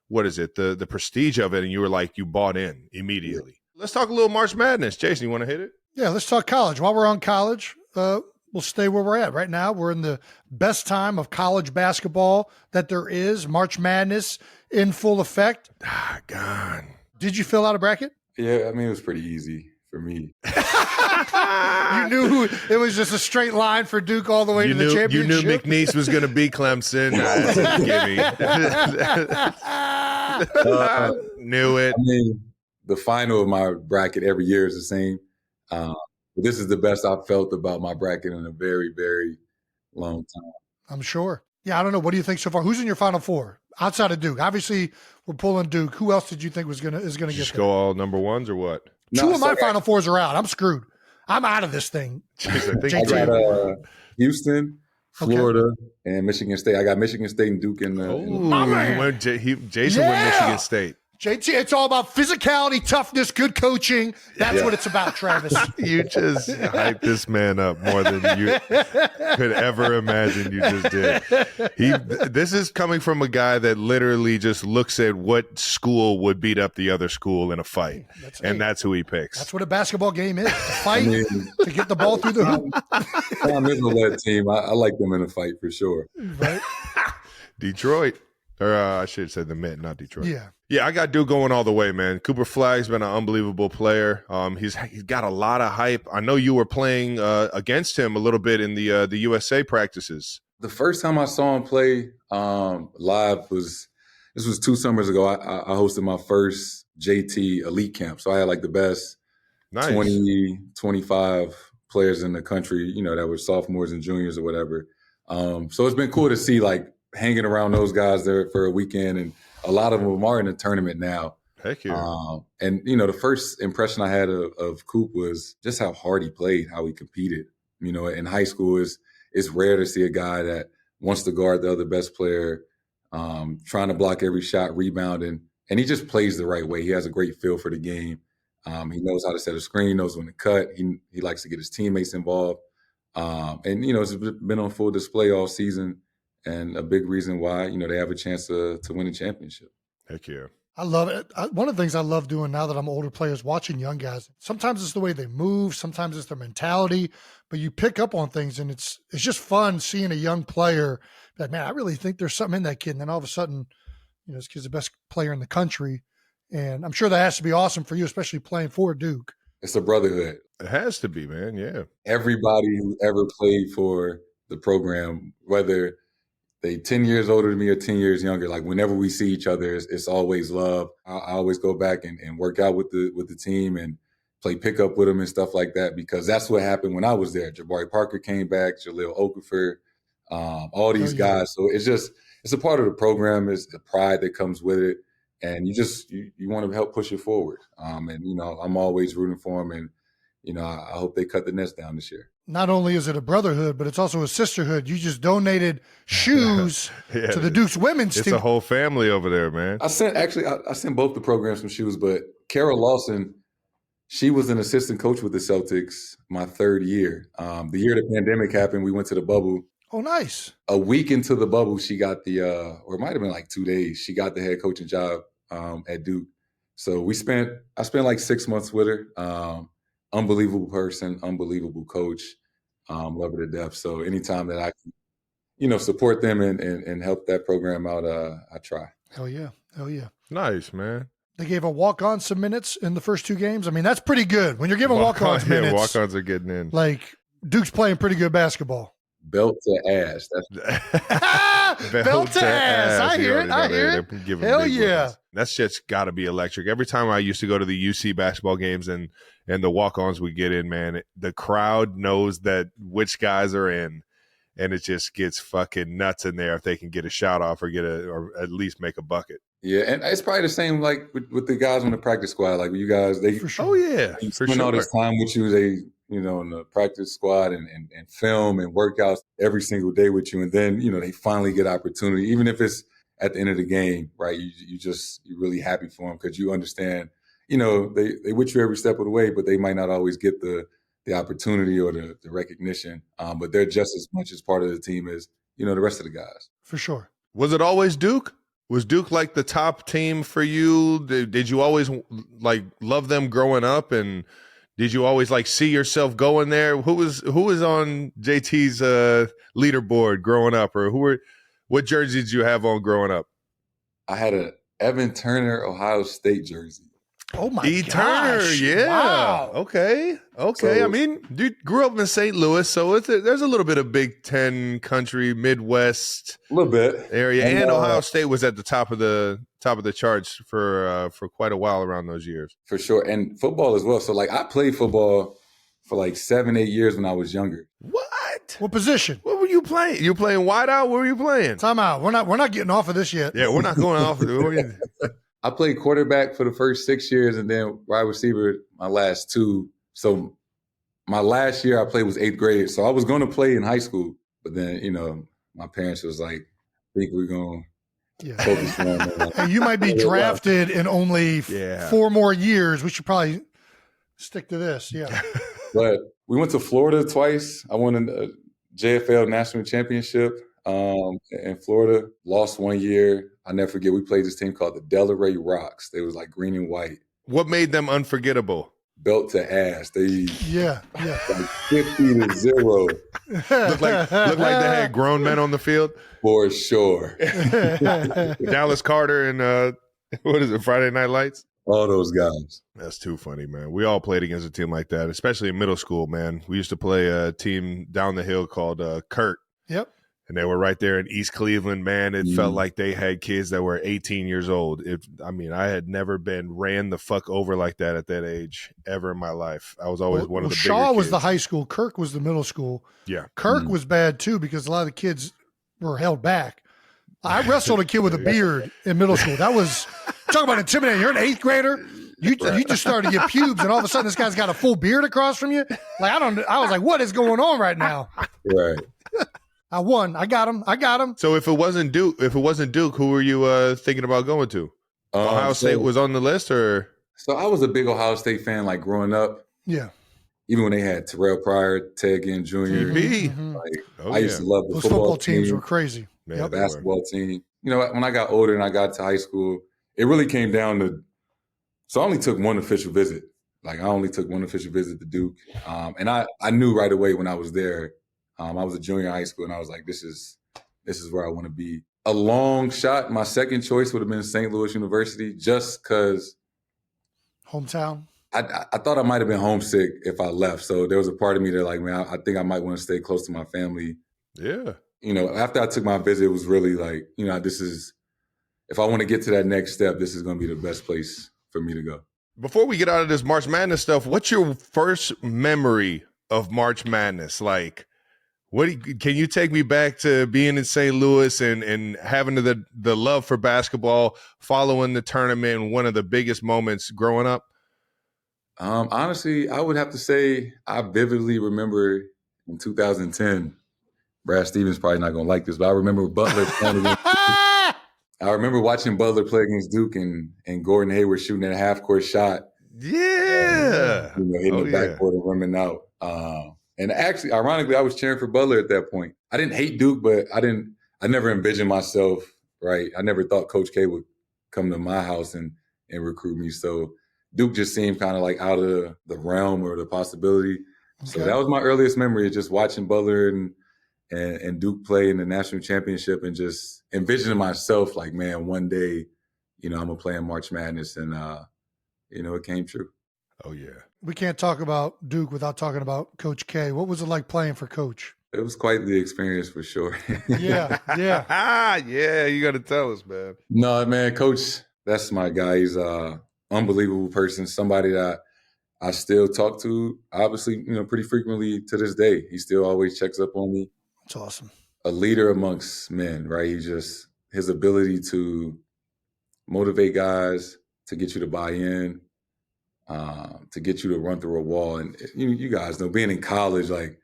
what is it, the prestige of it, and you were like, you bought in immediately. Yeah. Let's talk a little March Madness. Jason, you want to hit it? Yeah, let's talk college. While we're on college, we'll stay where we're at. Right now, we're in the best time of college basketball that there is. March Madness in full effect. God. Did you fill out a bracket? Yeah, I mean, it was pretty easy for me. You knew it was just a straight line for Duke all the way to the championship? You knew McNeese was going to beat Clemson. Knew it. I mean, the final of my bracket every year is the same. But this is the best I've felt about my bracket in a very, very long time. I'm sure. Yeah, I don't know. What do you think so far? Who's in your Final Four outside of Duke? Obviously, we're pulling Duke. Who else did you think is gonna get there? Just go all number ones or what? Two of my Final Fours are out. I'm screwed. I'm out of this thing. Jeez, I got Houston, Florida, and Michigan State. I got Michigan State and Duke in the. Jason went Michigan State. JT, it's all about physicality, toughness, good coaching. That's what it's about, Travis. You just hyped this man up more than you could ever imagine you just did. This is coming from a guy that literally just looks at what school would beat up the other school in a fight, that's who he picks. That's what a basketball game is, to fight, to get the ball through the hoop. I'm in that team. I like them in a fight for sure. Right? Detroit. Or I should have said the Mint, not Detroit. Yeah, I got Duke going all the way, man. Cooper Flagg's been an unbelievable player. He's got a lot of hype. I know you were playing against him a little bit in the USA practices. The first time I saw him play live was 2 summers ago. I hosted my first JT Elite Camp. So I had like the best 20, 25 players in the country, that were sophomores and juniors or whatever. So it's been cool to see like hanging around those guys there for a weekend, and a lot of them are in the tournament now. Heck yeah. And the first impression I had of Coop was just how hard he played, how he competed. In high school, it's rare to see a guy that wants to guard the other best player, trying to block every shot, rebounding, and he just plays the right way. He has a great feel for the game. He knows how to set a screen, knows when to cut. He likes to get his teammates involved. And it's been on full display all season. And a big reason why, they have a chance to win a championship. Heck yeah. I love it. One of the things I love doing now that I'm older players, watching young guys, sometimes it's the way they move, sometimes it's their mentality, but you pick up on things, and it's just fun seeing a young player that, man, I really think there's something in that kid. And then all of a sudden, this kid's the best player in the country. And I'm sure that has to be awesome for you, especially playing for Duke. It's a brotherhood. It has to be, man. Yeah. Everybody who ever played for the program, whether they 10 years older than me or 10 years younger, like whenever we see each other, it's always love. I always go back and work out with the team and play pickup with them and stuff like that, because that's what happened when I was there. Jabari Parker came back, Jaleel Okafor, all these guys. So it's a part of the program. It's the pride that comes with it. And you want to help push it forward. And, I'm always rooting for them. And, I hope they cut the nets down this year. Not only is it a brotherhood, but it's also a sisterhood. You just donated shoes to the Duke's women's team. It's a whole family over there, man. I sent both the programs some shoes, but Carol Lawson, she was an assistant coach with the Celtics my third year. The year the pandemic happened, we went to the bubble. Oh, nice. A week into the bubble, she got or it might have been like 2 days, she got the head coaching job at Duke. So I spent like 6 months with her. Unbelievable person, unbelievable coach, love her to death. So anytime that I can, support them and help that program out, I try. Hell yeah. Nice, man. They gave a walk-on some minutes in the first 2 games. I mean, that's pretty good. When you're giving walk-ons minutes. Yeah, walk-ons are getting in. Like, Duke's playing pretty good basketball. Belt to ass. Belt to ass. I hear it. Hell yeah. Ones. That shit's got to be electric. Every time I used to go to the UC basketball games and the walk-ons we get in, man, the crowd knows that which guys are in, and it just gets fucking nuts in there if they can get a shot off or at least make a bucket. Yeah, and it's probably the same like with the guys on the practice squad. Like you guys, they for sure. Oh yeah, they spend all this time with you. They in the practice squad and film and workouts every single day with you, and then they finally get opportunity, even if it's at the end of the game, right? You're really happy for them because you understand, they with you every step of the way, but they might not always get the opportunity or the recognition. But they're just as much as part of the team as the rest of the guys. For sure. Was it always Duke? Was Duke like the top team for you? Did you always like love them growing up, and did you always like see yourself going there? Who was on JT's leaderboard growing up, or what jersey did you have on growing up? I had a Evan Turner Ohio State jersey. Oh my gosh. Turner, yeah. Wow. Okay. So, I mean, dude grew up in St. Louis, so there's a little bit of Big Ten country, Midwest, a little bit area, and Ohio State was at the top of the charts for quite a while around those years. For sure, and football as well. So like I played football for like 7-8 years when I was younger. What position? What were you playing? You playing wide out? What were you playing? Time out. We're not getting off of this yet. Yeah, we're not going off of it. I played quarterback for the first 6 years and then wide receiver my last 2. So my last year I played was 8th grade. So I was going to play in high school, but then, my parents was like, I think we're going to focus on Hey, you might be drafted in only 4 more years. We should probably stick to this. Yeah. But we went to Florida twice. I won a JFL national championship in Florida. Lost 1 year. I never forget. We played this team called the Delaware Rocks. They was like green and white. What made them unforgettable? Belt to ass. They like 50-0. Looked like they had grown men on the field for sure. Dallas Carter and what is it? Friday Night Lights. All those guys. That's too funny, man. We all played against a team like that, especially in middle school, man. We used to play a team down the hill called Kurt. Yep. And they were right there in East Cleveland, man. It felt like they had kids that were 18 years old. I had never been ran the fuck over like that at that age ever in my life. I was always one of the bigger Shaw was kids. the high school. Kirk was the middle school. Yeah. Kirk was bad, too, because a lot of the kids were held back. I wrestled a kid with a beard in middle school. That was – talk about intimidating. You're an 8th grader. You just started to get pubes, and all of a sudden this guy's got a full beard across from you. Like I was like, what is going on right now? Right. I won. I got him. So if it wasn't Duke, who were you thinking about going to? Ohio State was on the list, or? So I was a big Ohio State fan, like growing up. Yeah. Even when they had Terrell Pryor, Ted Ginn Jr. Mm-hmm. I used to love the those football teams were crazy. The basketball team. When I got older and I got to high school, it really came down to. So I only took one official visit. Like I only took one official visit to Duke, and I knew right away when I was there. I was a junior in high school, and I was like, "This is where I want to be." A long shot. My second choice would have been St. Louis University, just because hometown. I thought I might have been homesick if I left. So there was a part of me that, like, man, I think I might want to stay close to my family. Yeah. After I took my visit, it was really like, this is, if I want to get to that next step, this is going to be the best place for me to go. Before we get out of this March Madness stuff, what's your first memory of March Madness? Like, can you take me back to being in St. Louis and having the love for basketball, following the tournament, one of the biggest moments growing up? Honestly, I would have to say I vividly remember in 2010. Brad Stevens probably not gonna like this, but I remember Butler playing against I remember watching Butler play against Duke and Gordon Hayward shooting a half-court shot. Yeah. Hitting the backboard and rimming out. And actually, ironically, I was cheering for Butler at that point. I didn't hate Duke, but I never envisioned myself, right? I never thought Coach K would come to my house and recruit me. So Duke just seemed kind of like out of the realm or the possibility. Okay. So that was my earliest memory, just watching Butler and Duke play in the national championship and just envisioning myself like, man, one day, I'm going to play in March Madness. And, it came true. Oh, yeah. We can't talk about Duke without talking about Coach K. What was it like playing for Coach? It was quite the experience for sure. Yeah. Yeah, you got to tell us, man. No, man, Coach, that's my guy. He's an unbelievable person, somebody that I still talk to, obviously, pretty frequently to this day. He still always checks up on me. That's awesome. A leader amongst men, right? His ability to motivate guys, to get you to buy in, to get you to run through a wall. And you guys know, being in college, like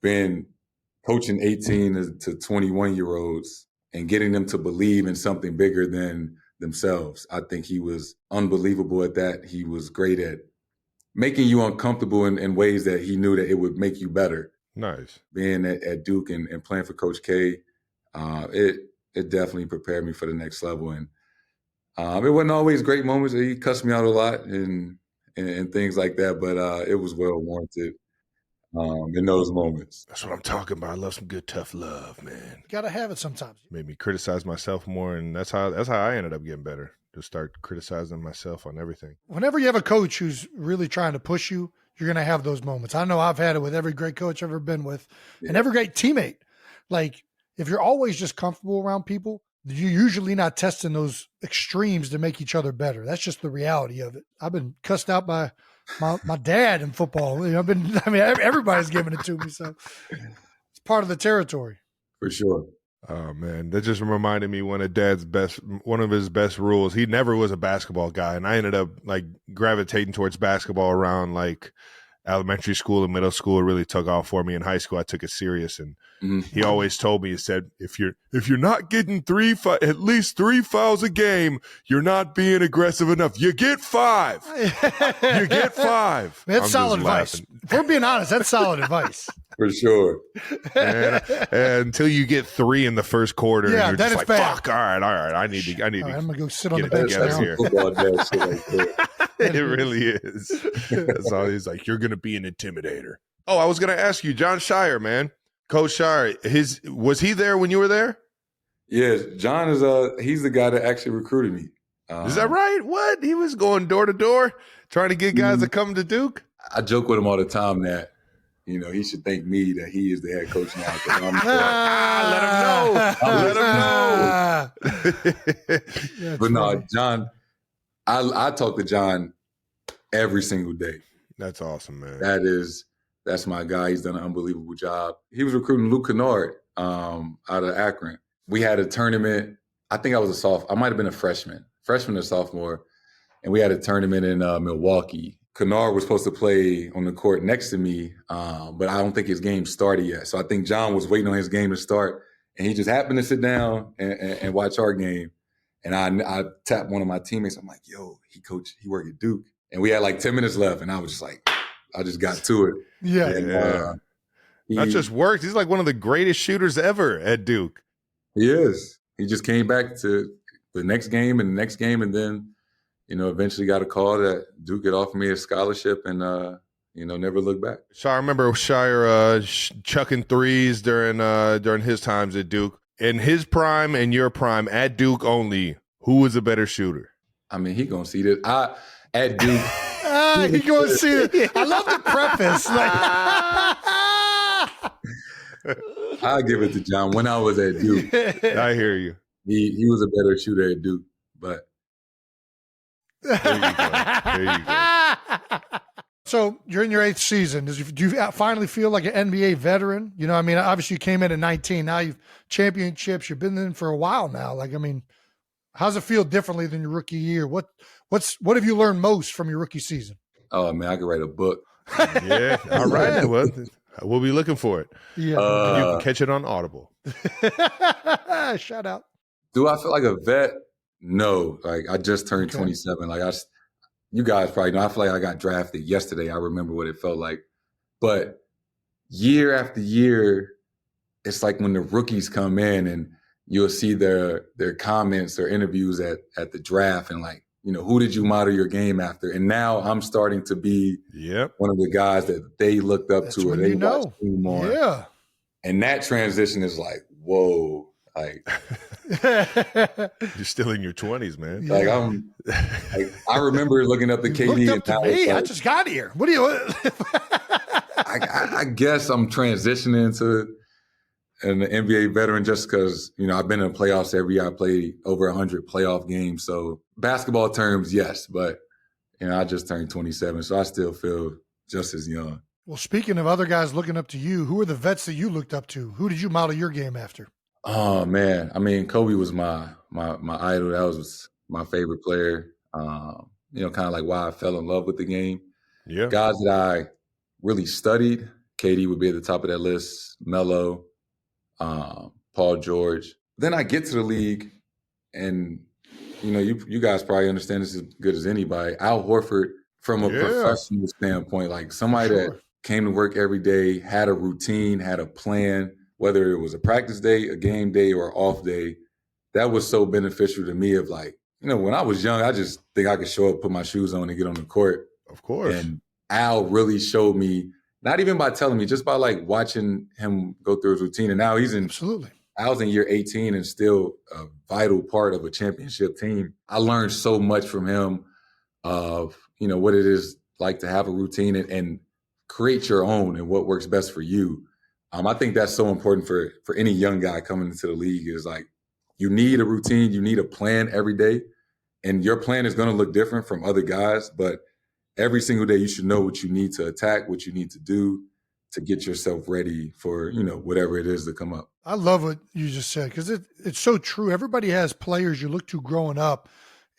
coaching 18 to 21-year-olds and getting them to believe in something bigger than themselves. I think he was unbelievable at that. He was great at making you uncomfortable in ways that he knew that it would make you better. Nice. Being at Duke and playing for Coach K, it definitely prepared me for the next level. And it wasn't always great moments. He cussed me out a lot and things like that, but it was well warranted in those moments. That's what I'm talking about. I love some good, tough love, man. You gotta have it sometimes. Made me criticize myself more, and that's how I ended up getting better. Just start criticizing myself on everything. Whenever you have a coach who's really trying to push you, you're going to have those moments. I know I've had it with every great coach I've ever been with and every great teammate. Like, if you're always just comfortable around people, you're usually not testing those extremes to make each other better. That's just the reality of it. I've been cussed out by my dad in football. Everybody's giving it to me. So it's part of the territory. For sure. Oh man, that just reminded me one of his best rules. He never was a basketball guy, and I ended up like gravitating towards basketball around like elementary school and middle school. It really took off for me. In high school, I took it serious, and he always told me, he said, if you're not getting at least 3 fouls a game, you're not being aggressive enough. You get 5. You get 5. That's solid advice. If we're being honest, that's solid advice. For sure. And until you get 3 in the first quarter, and you're just like, bad. Fuck, all right. I need to I'm gonna go sit on the get bench it now. here. It really is. That's all he's like, you're going to be an intimidator. Oh, I was going to ask you, John Shire, man. Coach Shire, was he there when you were there? Yes, John is he's the guy that actually recruited me. Is that right? What? He was going door to door trying to get guys to come to Duke? I joke with him all the time that, he should thank me that he is the head coach now. Let him know. But no, John, I talk to John every single day. That's awesome, man. That's my guy. He's done an unbelievable job. He was recruiting Luke Kennard out of Akron. We had a tournament. I think I was a sophomore. I might have been a freshman or sophomore. And we had a tournament in Milwaukee. Kennard was supposed to play on the court next to me, but I don't think his game started yet. So I think John was waiting on his game to start. And he just happened to sit down and watch our game. And I tapped one of my teammates. I'm like, yo, he worked at Duke. And we had like 10 minutes left. And I was just like, I just got to it. Yeah. And, that just worked. He's like one of the greatest shooters ever at Duke. He is. He just came back to the next game and the next game. And then, eventually got a call that Duke had offered me a scholarship and, never looked back. I remember Shire chucking threes during his times at Duke. In his prime and your prime at Duke only, who was a better shooter? I mean, he gonna see this. At Duke. He gonna see it. I love the preface. I'll give it to John. When I was at Duke, I hear you. He was a better shooter at Duke, but There you go. There you go. So you're in your 8th season. Do you finally feel like an NBA veteran? You know, I mean, obviously you came in at 19. Now you've championships. You've been in for a while now. Like, I mean, how's it feel differently than your rookie year? What have you learned most from your rookie season? Oh man, I could write a book. Yeah. All right. Well, we'll be looking for it. Yeah. You can catch it on Audible. Shout out. Do I feel like a vet? No. Like I just turned 27. Like you guys probably know, I feel like I got drafted yesterday. I remember what it felt like. But year after year, it's like when the rookies come in and you'll see their comments or interviews at the draft and like, you know, who did you model your game after? And now I'm starting to be one of the guys that they looked up to or they watched more. Yeah. And that transition is like, whoa. Like you're still in your 20s, man. Like I remember looking up the KD. Looked up to me. I just got here. What do you? I guess I'm transitioning to an NBA veteran just because, you know, I've been in the playoffs every year. I played over 100 playoff games. So basketball terms, yes, but you know, I just turned 27, so I still feel just as young. Well, speaking of other guys looking up to you, who are the vets that you looked up to? Who did you model your game after? Oh man, I mean, Kobe was my idol. That was my favorite player. You know, kind of like why I fell in love with the game. Yeah, guys that I really studied. KD would be at the top of that list. Melo, Paul George. Then I get to the league, and you know, you guys probably understand this as good as anybody. Al Horford, from a professional standpoint, like somebody that came to work every day, had a routine, had a plan. Whether it was a practice day, a game day, or off day, that was so beneficial to me of like, you know, when I was young, I just think I could show up, put my shoes on and get on the court. Of course. And Al really showed me, not even by telling me, just by like watching him go through his routine. And now Al's in year 18 and still a vital part of a championship team. I learned so much from him of, you know, what it is like to have a routine and create your own and what works best for you. I think that's so important for any young guy coming into the league is like, you need a routine, you need a plan every day. And your plan is going to look different from other guys, but every single day you should know what you need to attack, what you need to do to get yourself ready for, you know, whatever it is to come up. I love what you just said because it's so true. Everybody has players you look to growing up,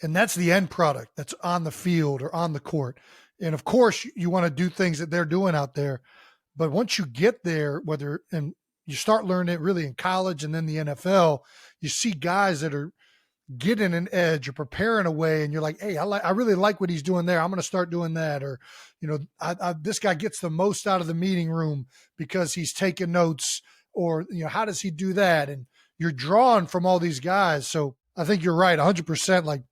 and that's the end product that's on the field or on the court. And of course, you want to do things that they're doing out there. But once you get there, and you start learning it really in college and then the NFL, you see guys that are getting an edge or preparing a way, and you're like, hey, I really like what he's doing there. I'm going to start doing that. Or, you know, this guy gets the most out of the meeting room because he's taking notes, or, you know, how does he do that? And you're drawn from all these guys. So I think you're right, 100%. Like,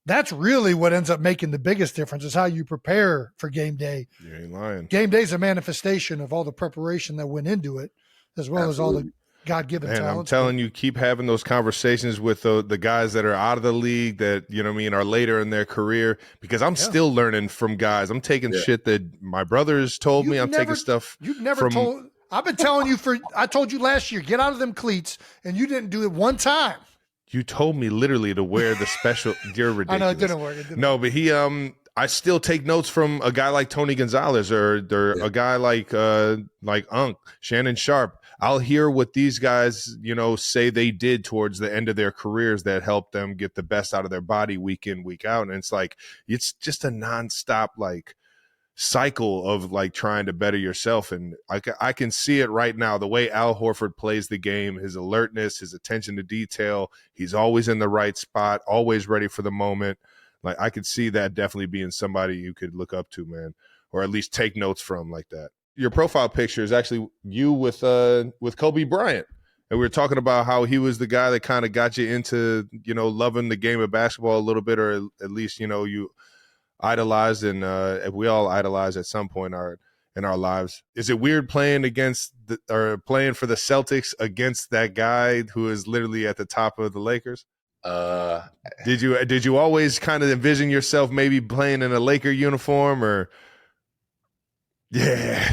that's really what ends up making the biggest difference is how you prepare for game day. You ain't lying. Game day is a manifestation of all the preparation that went into it, as well as all the God-given talents. I'm telling you, keep having those conversations with the guys that are out of the league that, you know what I mean, are later in their career, because I'm still learning from guys. I'm taking shit that my brothers told me. I'm taking stuff. You've never told. I've been telling you I told you last year, get out of them cleats, and you didn't do it one time. You told me literally to wear the special. You're ridiculous. I know it didn't work. But he, I still take notes from a guy like Tony Gonzalez or a guy like Unc, Shannon Sharp. I'll hear what these guys, you know, say they did towards the end of their careers that helped them get the best out of their body week in, week out. And it's like, it's just a nonstop like cycle of like trying to better yourself. And I can see it right now, the way Al Horford plays the game, his alertness, his attention to detail. He's always in the right spot, always ready for the moment. Like, I could see that definitely being somebody you could look up to, man, or at least take notes from like that. Your profile picture is actually you with Kobe Bryant. And we were talking about how he was the guy that kind of got you into, you know, loving the game of basketball a little bit, or at least, you know, you idolized, and we all idolize at some point in our lives. Is it weird playing playing for the Celtics against that guy who is literally at the top of the Lakers? Did you always kind of envision yourself maybe playing in a Laker uniform, or? Yeah.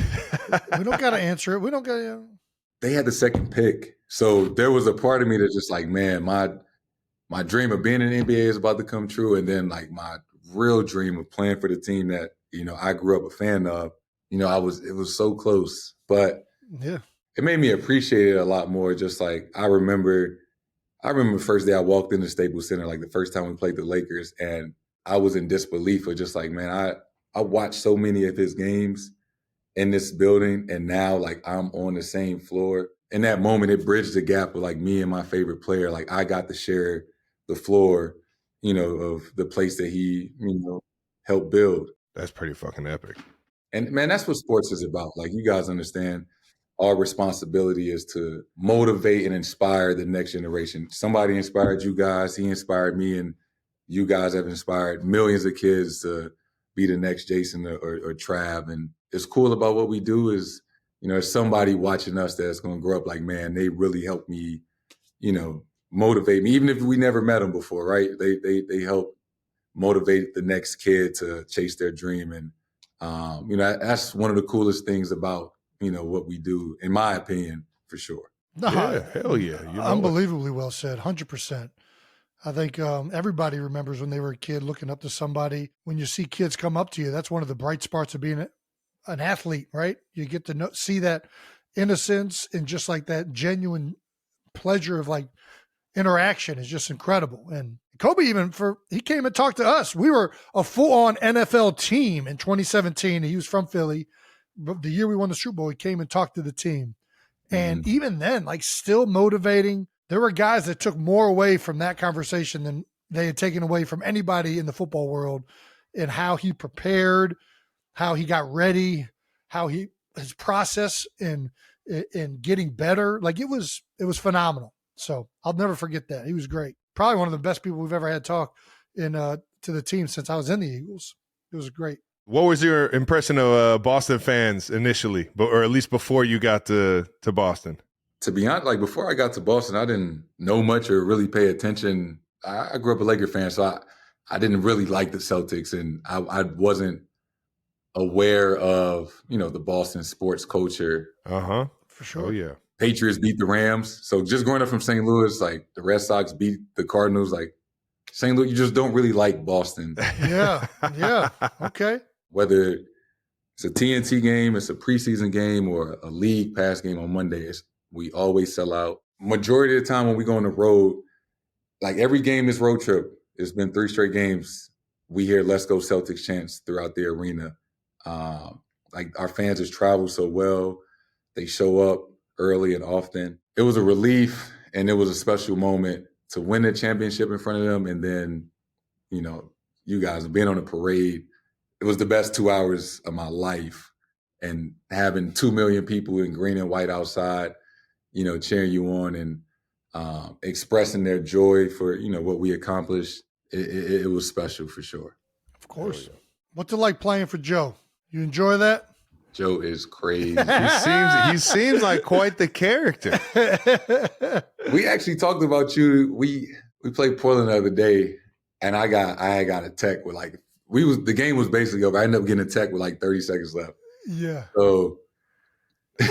We don't got to answer it. We don't got to. They had the second pick. So there was a part of me that's just like, man, my dream of being in the NBA is about to come true. And then like my real dream of playing for the team that, I grew up a fan of. It was so close, but Yeah. it made me appreciate it a lot more. Just like I remember the first day I walked into Staples Center, like the first time we played the Lakers, and I was in disbelief of just like, man, I watched so many of his games in this building, and now like I'm on the same floor. In that moment, it bridged the gap with like me and my favorite player. Like I got to share the floor, of the place that he, helped build. That's pretty fucking epic. And man, that's what sports is about. Like you guys understand, our responsibility is to motivate and inspire the next generation. Somebody inspired you guys, he inspired me, and you guys have inspired millions of kids to be the next Jayson or Trav. And it's cool about what we do is, there's somebody watching us that's going to grow up like, man, they really helped me, motivate me, even if we never met them before, right? They help motivate the next kid to chase their dream. And, that's one of the coolest things about, what we do, in my opinion, for sure. No, Yeah, hell yeah. Unbelievably well said, 100%. I think everybody remembers when they were a kid looking up to somebody. When you see kids come up to you, that's one of the bright spots of being an athlete, right? You get to see that innocence and just like that genuine pleasure of like interaction is just incredible. And Kobe he came and talked to us. We were a full-on NFL team in 2017. He was from Philly. The year we won the Super Bowl, he came and talked to the team. And even then, like still motivating. There were guys that took more away from that conversation than they had taken away from anybody in the football world, and how he prepared, how he got ready, his process in getting better. Like it was phenomenal. So I'll never forget that. He was great. Probably one of the best people we've ever had talk to the team since I was in the Eagles. It was great. What was your impression of Boston fans initially, or at least before you got to Boston? To be honest, like before I got to Boston, I didn't know much or really pay attention. I grew up a Laker fan, so I didn't really like the Celtics, and I wasn't aware of, the Boston sports culture. Uh-huh. For sure. Oh, yeah. Patriots beat the Rams. So just growing up from St. Louis, like the Red Sox beat the Cardinals, like St. Louis, you just don't really like Boston. Yeah. Okay. Whether it's a TNT game, it's a preseason game, or a league pass game on Mondays, we always sell out. Majority of the time when we go on the road, like every game is road trip. It's been 3 straight games. We hear "Let's go Celtics" chants throughout the arena. Like our fans just travel so well. They show up early and often. It was a relief, and it was a special moment to win the championship in front of them. And then, you guys being on the parade, it was the best 2 hours of my life. And having 2 million people in green and white outside, cheering you on and expressing their joy for, what we accomplished, it was special for sure. Of course. What's it like playing for Joe? You enjoy that? Joe is crazy. He seems like quite the character. We actually talked about you. We played Portland the other day, and I got a tech with like the game was basically over. I ended up getting a tech with like 30 seconds left. Yeah. So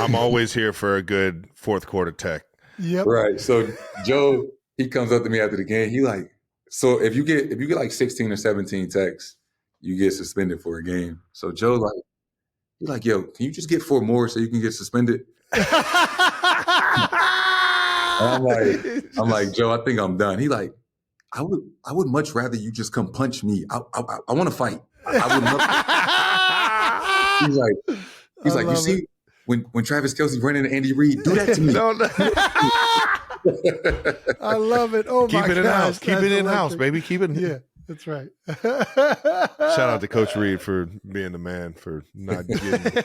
I'm always here for a good fourth quarter tech. Yep. Right. So Joe, he comes up to me after the game. He like, so if you get like 16 or 17 techs, you get suspended for a game. So Joe he's like, yo, can you just get 4 more so you can get suspended? And I'm like, Joe, I think I'm done. He like, I would much rather you just come punch me. I want to fight. He's like, you see, when Travis Kelce ran into Andy Reid, do that to me. No. I love it. Oh, Keep my it in gosh, house. Keep that's it in house, electric. baby. Keep it in. Yeah, that's right. Shout out to Coach Reed for being the man, for not getting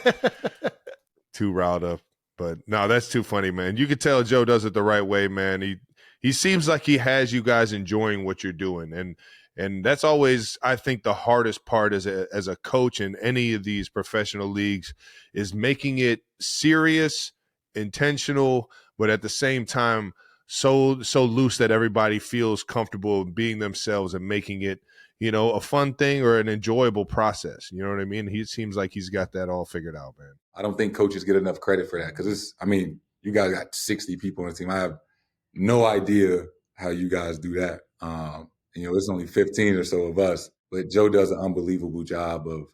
too riled up. But no, that's too funny, man. You could tell Joe does it the right way, man. He seems like he has you guys enjoying what you're doing. And that's always, I think, the hardest part as a coach in any of these professional leagues is making it serious, intentional, but at the same time so loose that everybody feels comfortable being themselves and making it, a fun thing or an enjoyable process. You know what I mean? He seems like he's got that all figured out, man. I don't think coaches get enough credit for that because you guys got 60 people on the team. I have no idea how you guys do that. It's only 15 or so of us, but Joe does an unbelievable job of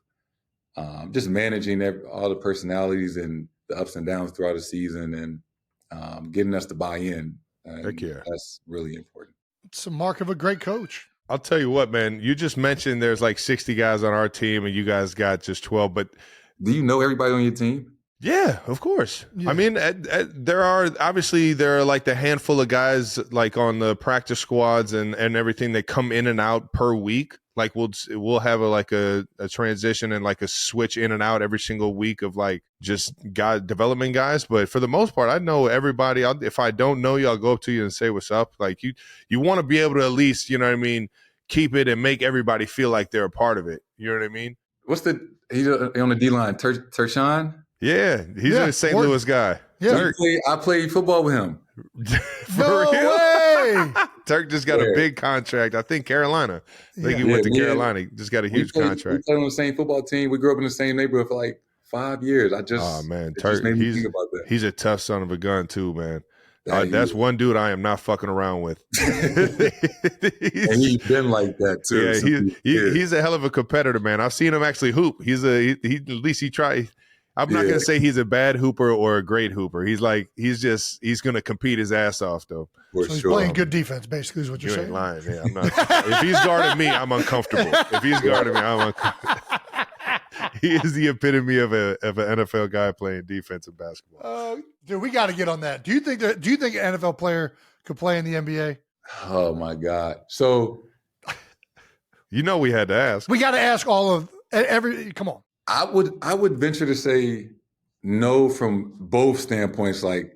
just managing all the personalities and the ups and downs throughout the season and getting us to buy in. Heck yeah. That's really important. It's a mark of a great coach. I'll tell you what, man, you just mentioned there's like 60 guys on our team and you guys got just 12, but do you know everybody on your team? Yeah, of course. Yeah. I mean, there are like the handful of guys like on the practice squads and everything that come in and out per week. Like we'll have a transition and like a switch in and out every single week of like just development guys. But for the most part, I know everybody. If I don't know you, I'll go up to you and say what's up. Like you want to be able to at least, you know what I mean, keep it and make everybody feel like they're a part of it. You know what I mean? He's on the D line, Tershawn? Yeah, he's a St. Louis guy. Yeah, I played football with him. no way. Turk just got a big contract. I think Carolina. I think he went to Carolina. He just got a huge contract. We played on the same football team. We grew up in the same neighborhood for like 5 years. Oh man, Turk. He's a tough son of a gun too, man. That's one dude I am not fucking around with. And he's been like that too. Yeah, he's a hell of a competitor, man. I've seen him actually hoop. At least he tried. I'm not gonna say he's a bad hooper or a great hooper. He's gonna compete his ass off though. So he's playing good defense, basically, is what you're saying. You ain't lying. Yeah, I'm not. If he's guarding me, I'm uncomfortable. If he's guarding me, I'm uncomfortable. He is the epitome of an NFL guy playing defense in basketball. Dude, we got to get on that. Do you think an NFL player could play in the NBA? Oh my God! So, we had to ask. We got to ask all of every. Come on. I would venture to say no from both standpoints. Like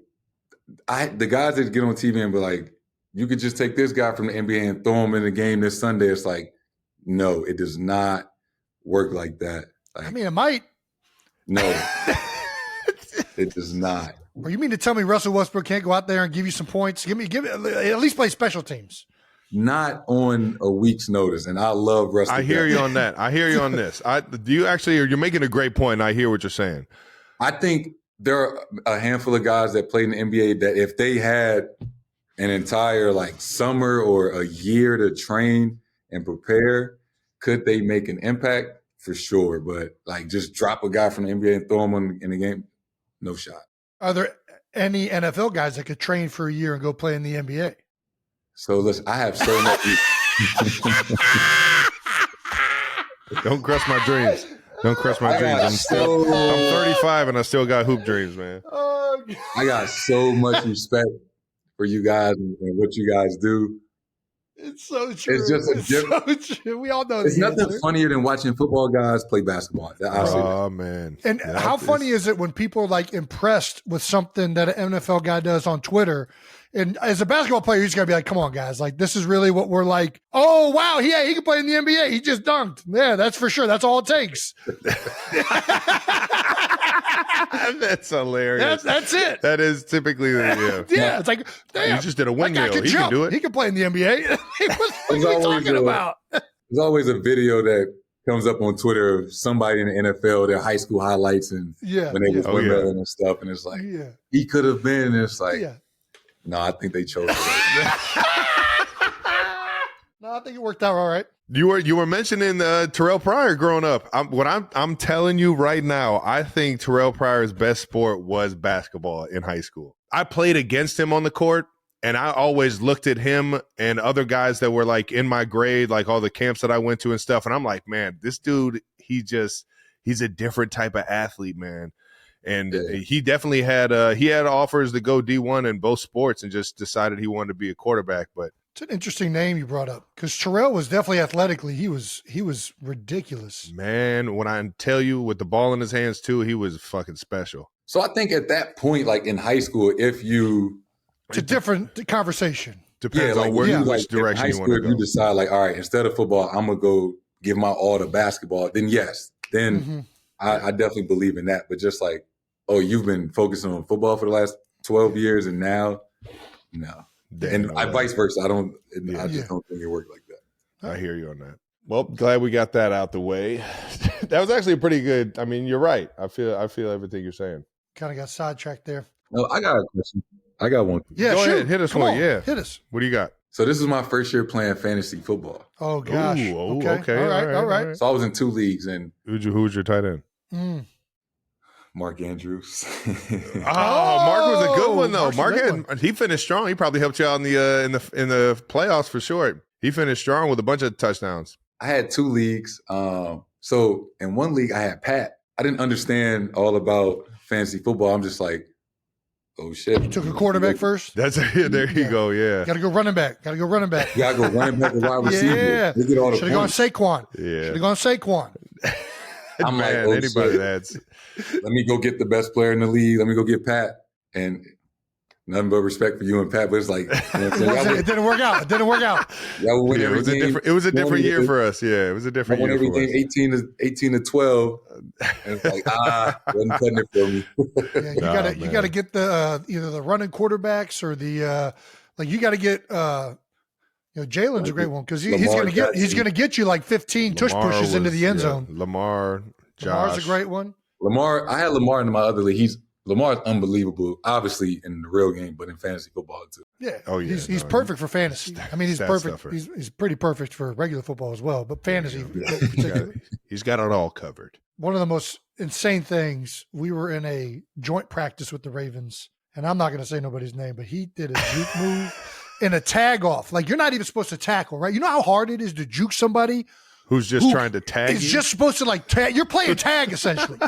the guys that get on TV and be like, you could just take this guy from the NBA and throw him in the game this Sunday. It's like, no, it does not work like that. Like, I mean, it might. No, it does not. Or you mean to tell me Russell Westbrook can't go out there and give you some points? Give me at least play special teams. Not on a week's notice, and I love Russell. I hear you on that. I hear you on this. You're making a great point, and I hear what you're saying. I think there are a handful of guys that played in the NBA that if they had an entire like summer or a year to train and prepare, could they make an impact? For sure. But like just drop a guy from the NBA and throw him in the game, no shot. Are there any NFL guys that could train for a year and go play in the NBA? So listen, I have so much. Don't crush my dreams. Don't crush my dreams. I'm 35 and I still got hoop dreams, man. I got so much respect for you guys and what you guys do. It's so true. It's just so true. We all know it's nothing answer. funnier than watching football guys play basketball. Oh man! And how funny is it when people are like impressed with something that an NFL guy does on Twitter? And as a basketball player, you just gotta be like, "Come on, guys! Like this is really what we're like." Oh wow, he can play in the NBA. He just dunked. Yeah, that's for sure. That's all it takes. That's hilarious. That's it. That is typically yeah. It's like damn, you just did a windmill. He can do it. He can play in the NBA. What are you talking about? There's always a video that comes up on Twitter of somebody in the NFL, their high school highlights, and when they was windmilling and stuff, and it's like he could have been. And it's like, no, I think they chose. No, I think it worked out all right. You were mentioning Terrell Pryor growing up. I'm telling you right now, I think Terrell Pryor's best sport was basketball in high school. I played against him on the court, and I always looked at him and other guys that were like in my grade, like all the camps that I went to and stuff. And I'm like, man, this dude, he's a different type of athlete, man. And he definitely had offers to go D1 in both sports and just decided he wanted to be a quarterback. But it's an interesting name you brought up because Terrell was definitely athletically. He was ridiculous. Man, when I tell you with the ball in his hands too, he was fucking special. So I think at that point, like in high school, it's a different conversation. Depends on which direction in high you want to go. If you decide like, all right, instead of football, I'm gonna go give my all to basketball. Then yes, I definitely believe in that. But just like, oh, you've been focusing on football for the last 12 years, and now, no. And vice versa. I just don't think it worked like that. I hear you on that. Well, glad we got that out the way. That was actually pretty good. I mean, you're right. I feel everything you're saying. Kind of got sidetracked there. No, I got a question. I got one. Yeah, go sure. ahead. Hit us Come one. on. Yeah. Hit us. What do you got? So this was my first year playing fantasy football. Oh gosh. Ooh, Okay. All right. So I was in 2 leagues, and Who was your tight end? Mark Andrews. Mark was a good one though. Mark's He finished strong. He probably helped you out in the playoffs for sure. He finished strong with a bunch of touchdowns. I had 2 leagues. So in 1 league, I had Pat. I didn't understand all about fantasy football. I'm just like, oh shit. You took a quarterback first? There you go. Yeah. Got to go running back. You got to go running back and wide receiver. Yeah. They get all the Should have gone points. Saquon. Yeah. Should have gone Saquon. I'm Man, like, oh, anybody shit. that's Let me go get the best player in the league. Let me go get Pat. And nothing but respect for you and Pat, but it's like, you know what I'm saying? It didn't work out. It didn't work out. Y'all will win it every was a game. different. It was a different year for us. Yeah, it was a different I won year every for game us. 18 to 12. And it's like, wasn't cutting it for me. Yeah, you gotta get the either the running quarterbacks or the you got to get Jalen's a great one because he's gonna get you like 15 tush pushes into the end zone. Lamar, Josh. Lamar's a great one. Lamar, I had Lamar in my other league. Lamar's unbelievable, obviously in the real game, but in fantasy football too. Yeah. Oh yeah. He's perfect for fantasy. I mean, he's stat perfect. stuffer. He's pretty perfect for regular football as well, but fantasy. He's got it all covered. One of the most insane things, we were in a joint practice with the Ravens, and I'm not going to say nobody's name, but he did a juke move in a tag off. Like, you're not even supposed to tackle, right? You know how hard it is to juke somebody who's just trying to tag you? He's just supposed to tag. You're playing tag essentially.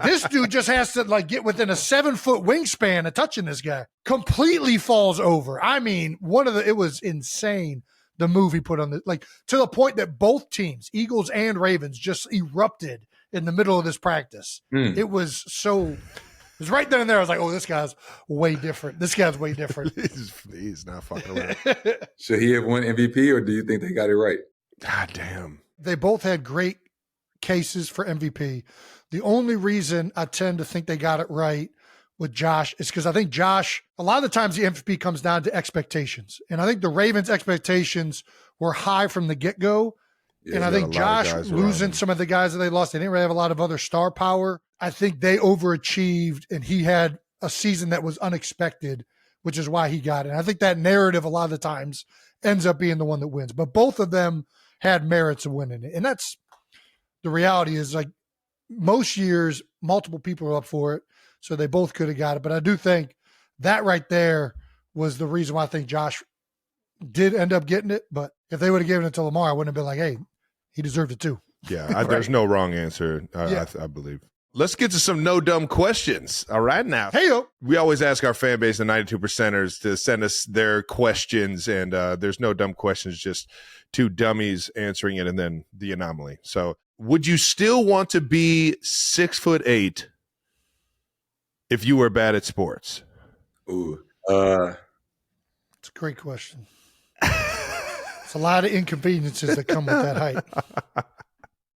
This dude just has to get within a 7-foot wingspan of touching this guy. Completely falls over. I mean, it was insane. The move he put on to the point that both teams, Eagles and Ravens, just erupted in the middle of this practice. It was right then and there. I was like, oh, this guy's way different. This guy's way different. he's not fucking around. Should he have won MVP, or do you think they got it right? God damn. They both had great cases for MVP. The only reason I tend to think they got it right with Josh is because I think Josh, a lot of the times the MVP comes down to expectations. And I think the Ravens' expectations were high from the get-go. Yeah, and I think Josh losing some of the guys that they lost, they didn't really have a lot of other star power. I think they overachieved, and he had a season that was unexpected, which is why he got it. And I think that narrative a lot of the times ends up being the one that wins. But both of them had merits of winning it. And that's the reality is most years, multiple people are up for it. So they both could have got it. But I do think that right there was the reason why I think Josh did end up getting it. But if they would have given it to Lamar, I wouldn't have been like, hey, he deserved it too. Yeah, there's no wrong answer, I believe. Let's get to some no dumb questions. All right, now. Hey, yo. We always ask our fan base, the 92%ers, to send us their questions, and there's no dumb questions, just two dummies answering it and then the anomaly. So would you still want to be 6'8" if you were bad at sports? Ooh. It's a great question. It's a lot of inconveniences that come with that height.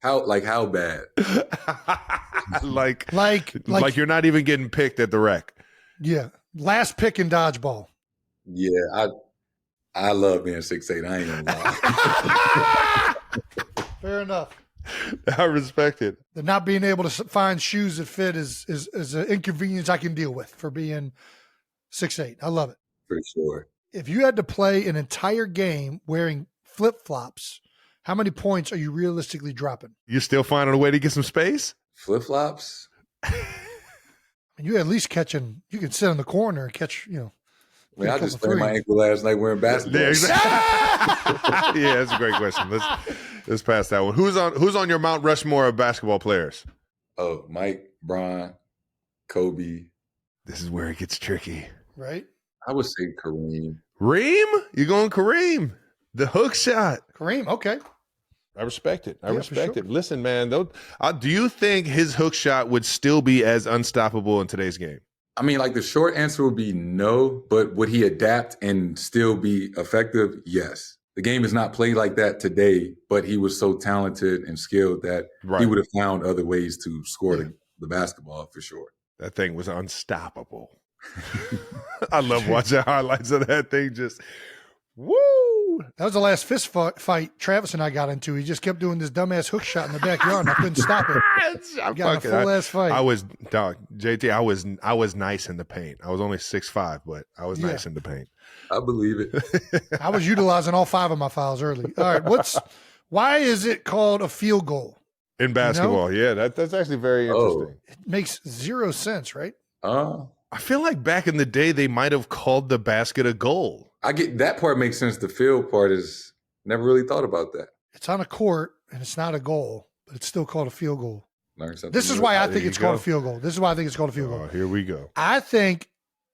How bad? like you're not even getting picked at the rec. Yeah. Last pick in dodgeball. Yeah, I love being 6'8". I ain't gonna lie. Fair enough. I respect it. The not being able to find shoes that fit is an inconvenience I can deal with for being 6'8". I love it. For sure. If you had to play an entire game wearing flip-flops, how many points are you realistically dropping? You still finding a way to get some space? Flip-flops? And you at least you can sit in the corner and catch, I mean, I just sprained my ankle last night wearing basketball. Yeah, exactly. Yeah, that's a great question. Let's pass that one. Who's on your Mount Rushmore of basketball players? Oh, Mike, Bron, Kobe. This is where it gets tricky. Right? I would say Kareem. Reem? You're going Kareem. The hook shot. Kareem, okay. I respect it. I respect sure. it. Listen, man, do you think his hook shot would still be as unstoppable in today's game? I mean, the short answer would be no, but would he adapt and still be effective? Yes. The game is not played like that today, but he was so talented and skilled that he would have found other ways to score the basketball for sure. That thing was unstoppable. I love watching highlights of that thing. Just, woo! That was the last fist fight Travis and I got into. He just kept doing this dumbass hook shot in the backyard, and I couldn't stop it. I Got a full ass fight. I was JT. I was nice in the paint. I was only 6'5", but I was nice in the paint. I believe it. I was utilizing all 5 of my fouls early. All right, why is it called a field goal In basketball? You know? Yeah, that's actually very interesting. It makes 0 sense, right? I feel like back in the day they might have called the basket a goal. I get that part makes sense. The field part is never really thought about that. It's on a court and it's not a goal, but it's still called a field goal. Learn something This is new. why I think it's called a field goal. This is why I think it's called a field goal. Oh, here we go. I think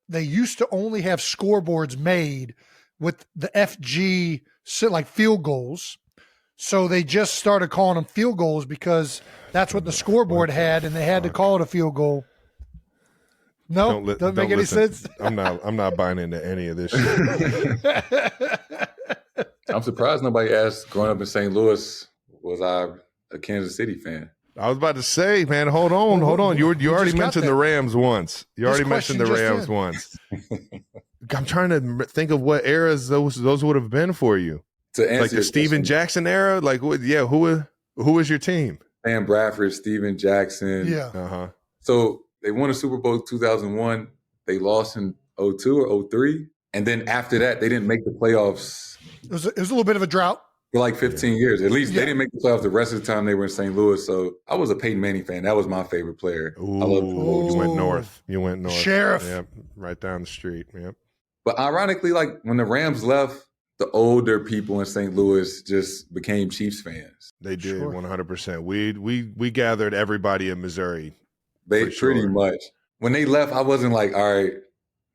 they used to only have scoreboards made with the FG like field goals. So they just started calling them field goals because that's what the scoreboard had, and they had to call it a field goal. No, doesn't make any sense. I'm not buying into any of this shit. I'm surprised nobody asked. Growing up in St. Louis, was I a Kansas City fan? I was about to say, man, hold on. You already mentioned the Rams once. You already mentioned the Rams once. I'm trying to think of what eras those would have been for you. To answer like the Steven Jackson era? Like, what? Yeah, who was your team? Sam Bradford, Steven Jackson. Yeah. Uh-huh. So they won a Super Bowl 2001. They lost in 02 or 03. And then after that, they didn't make the playoffs. It was a little bit of a drought. For like 15 years. At least they didn't make the playoffs the rest of the time they were in St. Louis. So I was a Peyton Manning fan. That was my favorite player. Ooh, I loved you went north. Sheriff. Yep, right down the street. Yep. But ironically, like when the Rams left, the older people in St. Louis just became Chiefs fans. They did, 100%. We gathered everybody in Missouri. They pretty much. When they left, I wasn't like, all right,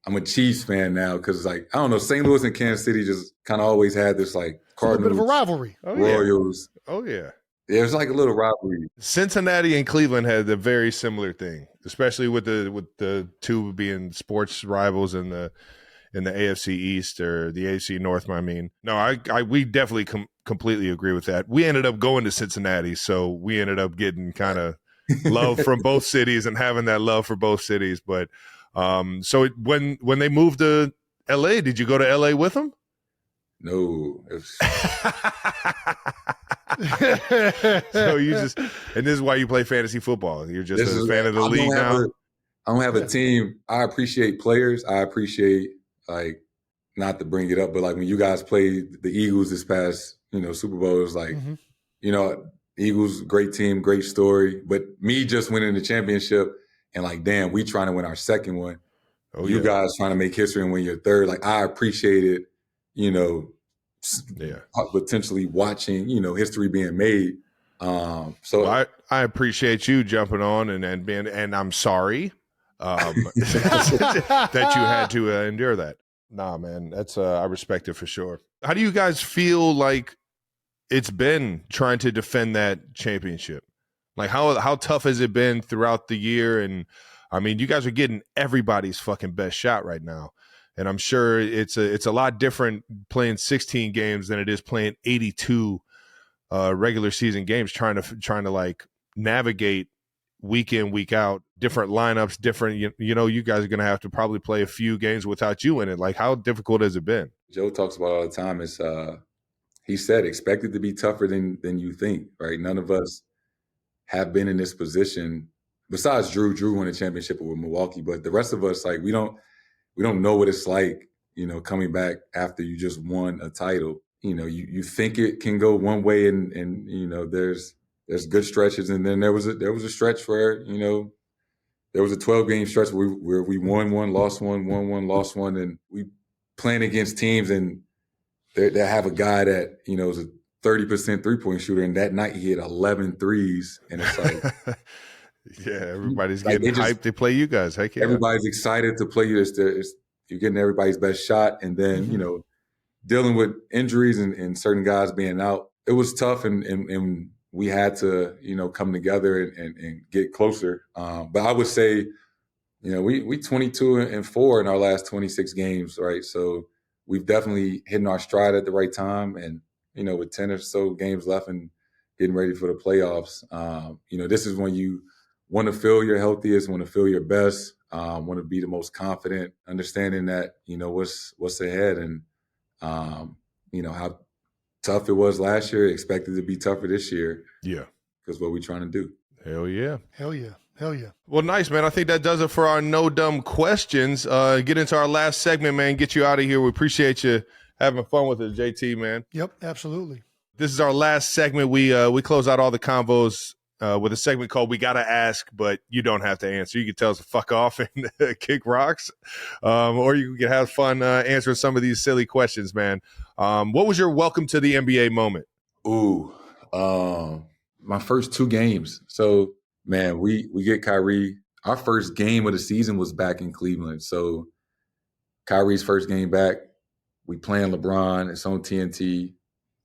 I'm a Chiefs fan now, because like, I don't know, St. Louis and Kansas City just kind of always had this like Cardinals, a little bit of a rivalry. Royals. Oh yeah. Yeah, it's like a little rivalry. Cincinnati and Cleveland had a very similar thing, especially with the two being sports rivals in the AFC East or the AFC North. I mean, no, we definitely completely agree with that. We ended up going to Cincinnati, so we ended up getting kind of love from both cities and having that love for both cities. But so when they moved to LA, did you go to LA with them? No. So you just, and this is why you play fantasy football. You're just a fan of the league now. I don't have a team. I appreciate players. I appreciate, like, not to bring it up, but like when you guys played the Eagles this past, Super Bowl, it was like, Eagles, great team, great story. But me just winning the championship and like, damn, we trying to win our second one. Oh, you guys trying to make history and win your third. Like, I appreciate it, potentially watching, history being made. I appreciate you jumping on and I'm sorry that you had to endure that. Nah, man, that's I respect it for sure. How do you guys feel like it's been trying to defend that championship? Like how tough has it been throughout the year? And I mean, you guys are getting everybody's fucking best shot right now. And I'm sure it's a lot different playing 16 games than it is playing 82 regular season games, trying to like navigate week in, week out, different lineups, different, you guys are going to have to probably play a few games without you in it. Like, how difficult has it been? Joe talks about all the time. It's he said, expect it to be tougher than you think, right? None of us have been in this position besides Drew. Drew won a championship with Milwaukee, but the rest of us, like, we don't know what it's like, coming back after you just won a title. You think it can go one way and there's good stretches. And then there was a stretch where, there was a 12-game stretch where we won one, lost one, won one, lost one. And we playing against teams and they have a guy that, is a 30% three-point shooter. And that night he hit 11 threes. And it's like, yeah, everybody's getting hyped to play you guys. Heck yeah. Everybody's excited to play you. You're getting everybody's best shot. And then, dealing with injuries and certain guys being out, it was tough. And we had to, come together and get closer. But I would say, we 22-4 in our last 26 games, right? So we've definitely hitting our stride at the right time. And, with 10 or so games left and getting ready for the playoffs, this is when you want to feel your healthiest, want to feel your best, want to be the most confident, understanding that, what's ahead. And how tough it was last year. Expect it to be tougher this year. Yeah. Because what we're trying to do. Hell yeah. Hell yeah. Hell yeah. Well, nice, man. I think that does it for our no dumb questions. Get into our last segment, man. Get you out of here. We appreciate you having fun with us, JT, man. Yep, absolutely. This is our last segment. We close out all the convos with a segment called "We Gotta Ask," but you don't have to answer. You can tell us to fuck off and kick rocks, or you can have fun answering some of these silly questions, man. What was your welcome to the NBA moment? Ooh, my first 2 games. So, man, we get Kyrie. Our first game of the season was back in Cleveland. So Kyrie's first game back, we playing LeBron. It's on TNT.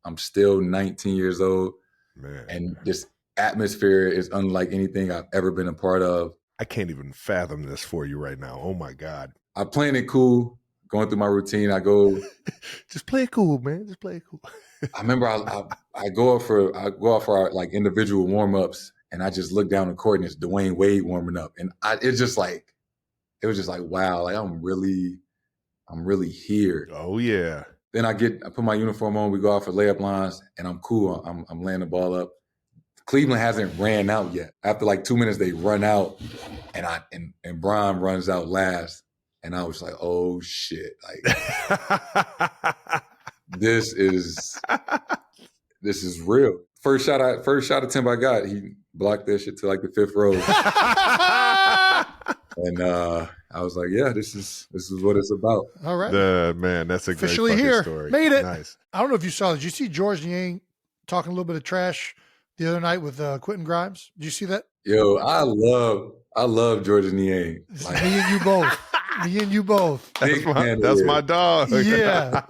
I'm still 19 years old. Man. And this atmosphere is unlike anything I've ever been a part of. I can't even fathom this for you right now. Oh, my God. I'm playing it cool, going through my routine. I go. Just play it cool, man. Just play it cool. I remember I go out for our like individual warm-ups, and I just look down the court and it's Dwayne Wade warming up. And it was just like, wow, like I'm really here. Oh yeah. Then I put my uniform on, we go out for layup lines, and I'm cool. I'm laying the ball up. Cleveland hasn't ran out yet. After like 2 minutes, they run out, and Brian runs out last. And I was like, oh shit. Like this is real. First shot attempt I got, he blocked that shit to like the 5th row. And I was like, yeah, this is what it's about. All right. Man, that's a Officially great here. story. Made it. Nice. I don't know if you saw. Did you see George Niang talking a little bit of trash the other night with Quentin Grimes? Did you see that? Yo, I love Georgia Niang. Like, me and you both. Me and you both. That's my dog. Yeah.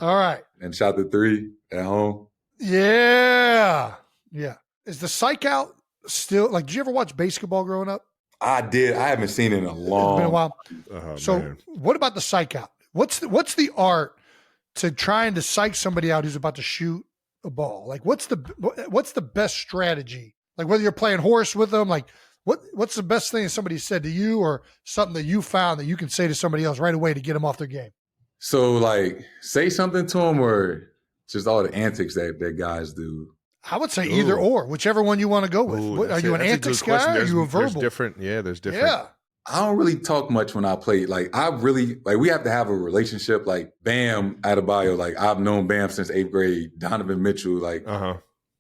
All right. And shot the 3 at home. Yeah. Yeah. Is the psych out still, like, did you ever watch basketball growing up? I did. I haven't seen it in a long. It's been a while. Oh, So man. what about the psych out? What's the art to trying to psych somebody out who's about to shoot a ball? Like, what's the best strategy? Like, whether you're playing horse with them, like, what's the best thing that somebody said to you, or something that you found that you can say to somebody else right away to get them off their game? So, like, say something to them, or just all the antics that guys do. I would say either or, whichever one you want to go with. Are you an antics guy, or are you a verbal? There's different. Yeah. I don't really talk much when I play. Like, we have to have a relationship. Like, Bam Adebayo, like, I've known Bam since 8th grade. Donovan Mitchell, like,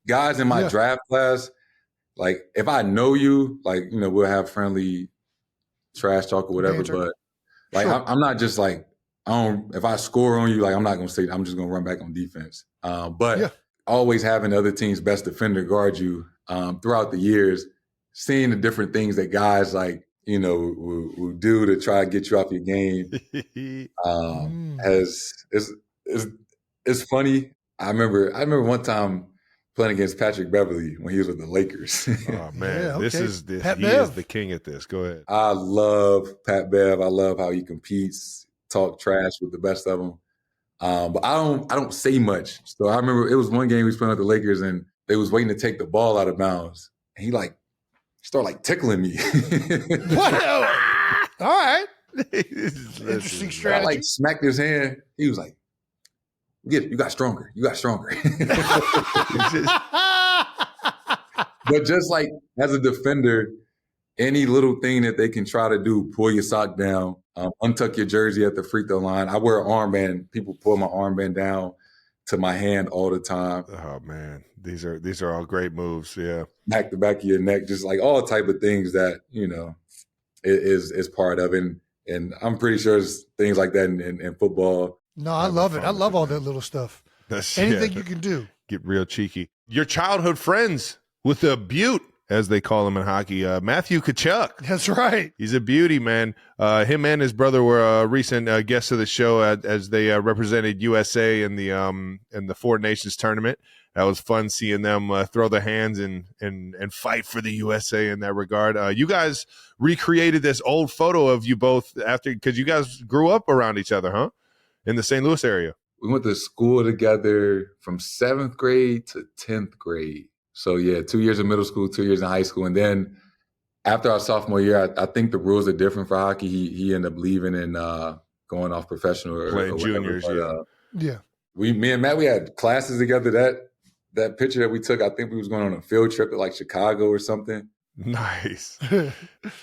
guys in my draft class, like, if I know you, like, we'll have friendly trash talk or whatever. Banter. But, like, Sure. I'm not just, like, if I score on you, like, I'm not going to say, I'm just going to run back on defense. But always having the other team's best defender guard you throughout the years, seeing the different things that guys, like, will do to try to get you off your game, it's funny. I remember one time playing against Patrick Beverly when he was with the Lakers. Oh man, Yeah, okay. He is the king at this. Go ahead. I love Pat Bev. I love how he competes, talk trash with the best of them. But I don't say much. So I remember it was one game we was playing with the Lakers, and they was waiting to take the ball out of bounds, and he like started like tickling me. What? All right. Interesting I strategy. like smacked his hand. He was like, you got stronger. You got stronger. But just like as a defender, any little thing that they can try to do, pull your sock down, untuck your jersey at the free throw line. I wear an armband. People pull my armband down to my hand all the time. Oh man, these are all great moves. Yeah, Back the back of your neck, just like all type of things that is part of it. And I'm pretty sure there's things like that in football. No, I love it. I love all that little stuff. Anything you can do. Get real cheeky. Your childhood friends with a beaut, as they call him in hockey, Matthew Tkachuk. That's right. He's a beauty, man. Him and his brother were recent guests of the show as they represented USA in the Four Nations tournament. That was fun seeing them throw their hands and fight for the USA in that regard. You guys recreated this old photo of you both because you guys grew up around each other, huh? In the St. Louis area. We went to school together from 7th grade to 10th grade. So, 2 years in middle school, 2 years in high school. And then after our sophomore year, I think the rules are different for hockey. He ended up leaving and going off professional. Playing juniors, Yeah. me and Matt, we had classes together. That picture that we took, I think we was going on a field trip to like Chicago or something. Nice. Yeah,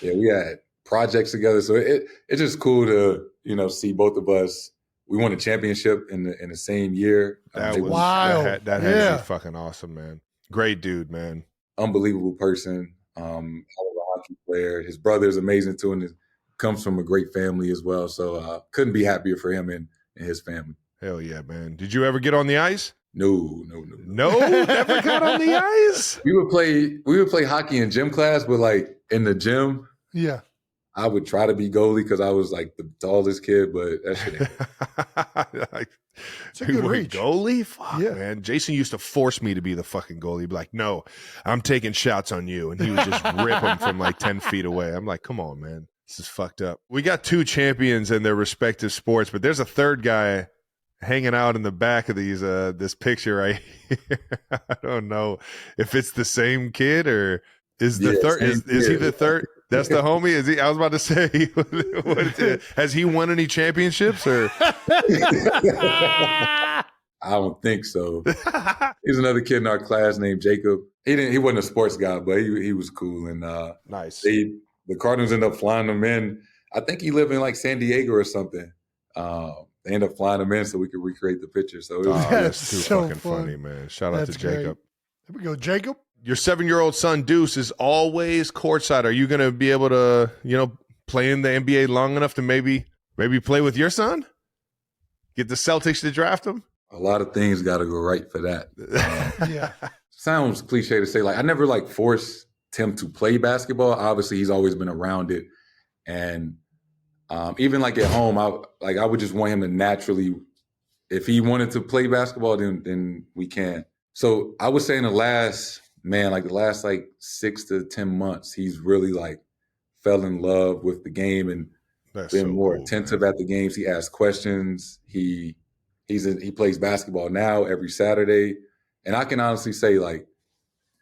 we had projects together. So it's just cool to, see both of us. We won a championship in the same year. That was wild. That had to be fucking awesome, man. Great dude, man. Unbelievable person. Hell of a hockey player. His brother is amazing too, and comes from a great family as well. So couldn't be happier for him and his family. Hell yeah, man. Did you ever get on the ice? No. Never got on the ice. We would play hockey in gym class, but like in the gym, yeah, I would try to be goalie because I was like the tallest kid, but that shit ain't. it's a good reach. Goalie? Fuck, Yeah. man. Jason used to force me to be the fucking goalie. He'd be like, no, I'm taking shots on you. And he would just rip them from like 10 feet away. I'm like, come on, man. This is fucked up. We got two champions in their respective sports, but there's a third guy hanging out in the back of these this picture right here. I don't know if it's the same kid or is the third is he the third? That's the homie? Is he? I was about to say, has he won any championships or? I don't think so. He's another kid in our class named Jacob. He wasn't a sports guy, but he was cool. And nice. The Cardinals ended up flying him in. I think he lived in like San Diego or something. They ended up flying him in so we could recreate the picture. So it was that's too so fucking fun. funny, man. Shout out That's to Jacob. Here we go, Jacob. Your 7-year-old son Deuce is always courtside. Are you going to be able to, play in the NBA long enough to maybe play with your son? Get the Celtics to draft him? a lot of things got to go right for that. Yeah. Sounds cliche to say, like, I never like forced Tim to play basketball. Obviously, he's always been around it. And even like at home, I would just want him to naturally, if he wanted to play basketball, then we can. So I would say in the last 6 to 10 months, he's really like fell in love with the game and been more attentive at the games. He asks questions. He plays basketball now every Saturday. And I can honestly say, like,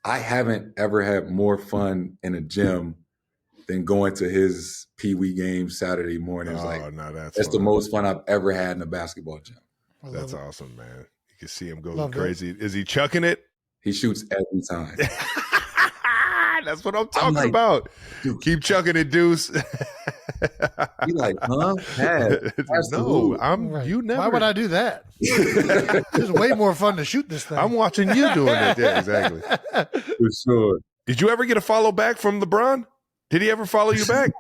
I haven't ever had more fun in a gym than going to his Pee-wee game Saturday mornings. That's the most fun I've ever had in a basketball gym. That's awesome, man. You can see him going crazy. Is he chucking it? He shoots every time. That's what I'm talking about. Dude. Keep chucking it, Deuce. He like, huh? No, Right. you never. Why would I do that? It's way more fun to shoot this thing. I'm watching you doing it. Yeah, exactly. For sure. Did you ever get a follow back from LeBron? Did he ever follow you back?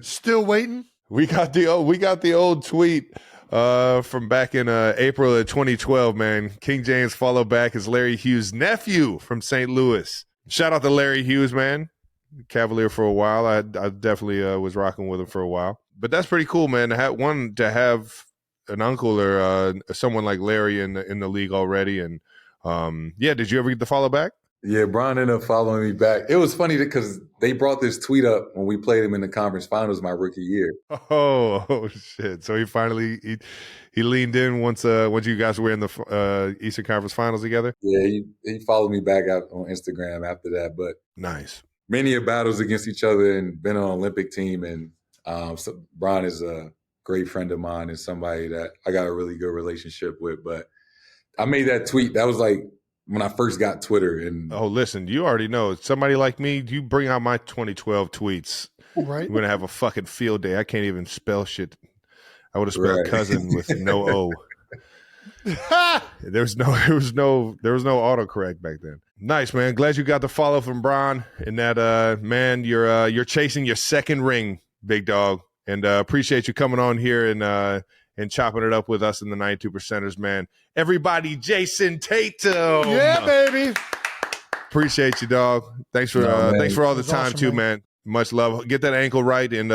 Still waiting. We got the old tweet from back in April of 2012, man. King James followed back as Larry Hughes' nephew from St. Louis. Shout out to Larry Hughes, man. Cavalier for a while. I definitely was rocking with him for a while. But that's pretty cool, man. To have an uncle or someone like Larry in the league already. And did you ever get the follow back? Yeah, Bron ended up following me back. It was funny because they brought this tweet up when we played him in the conference finals my rookie year. Oh shit! So he finally he leaned in once you guys were in the Eastern Conference Finals together. Yeah, he followed me back out on Instagram after that. But nice. Many battles against each other and been on an Olympic team. And so Bron is a great friend of mine and somebody that I got a really good relationship with. But I made that tweet. That was like when I first got Twitter. And listen, you already know, somebody like me, you bring out my 2012 tweets. Right. We're going to have a fucking field day. I can't even spell shit. I would have spelled cousin with no O. There was no autocorrect back then. Nice, man. Glad you got the follow from Bron. And that man, you're chasing your second ring, big dog. And appreciate you coming on here and chopping it up with us in the 92%ers, man. Everybody, Jayson Tatum. Yeah, baby. Appreciate you, dog. Thanks for all the time awesome, too, man. Much love. Get that ankle right, and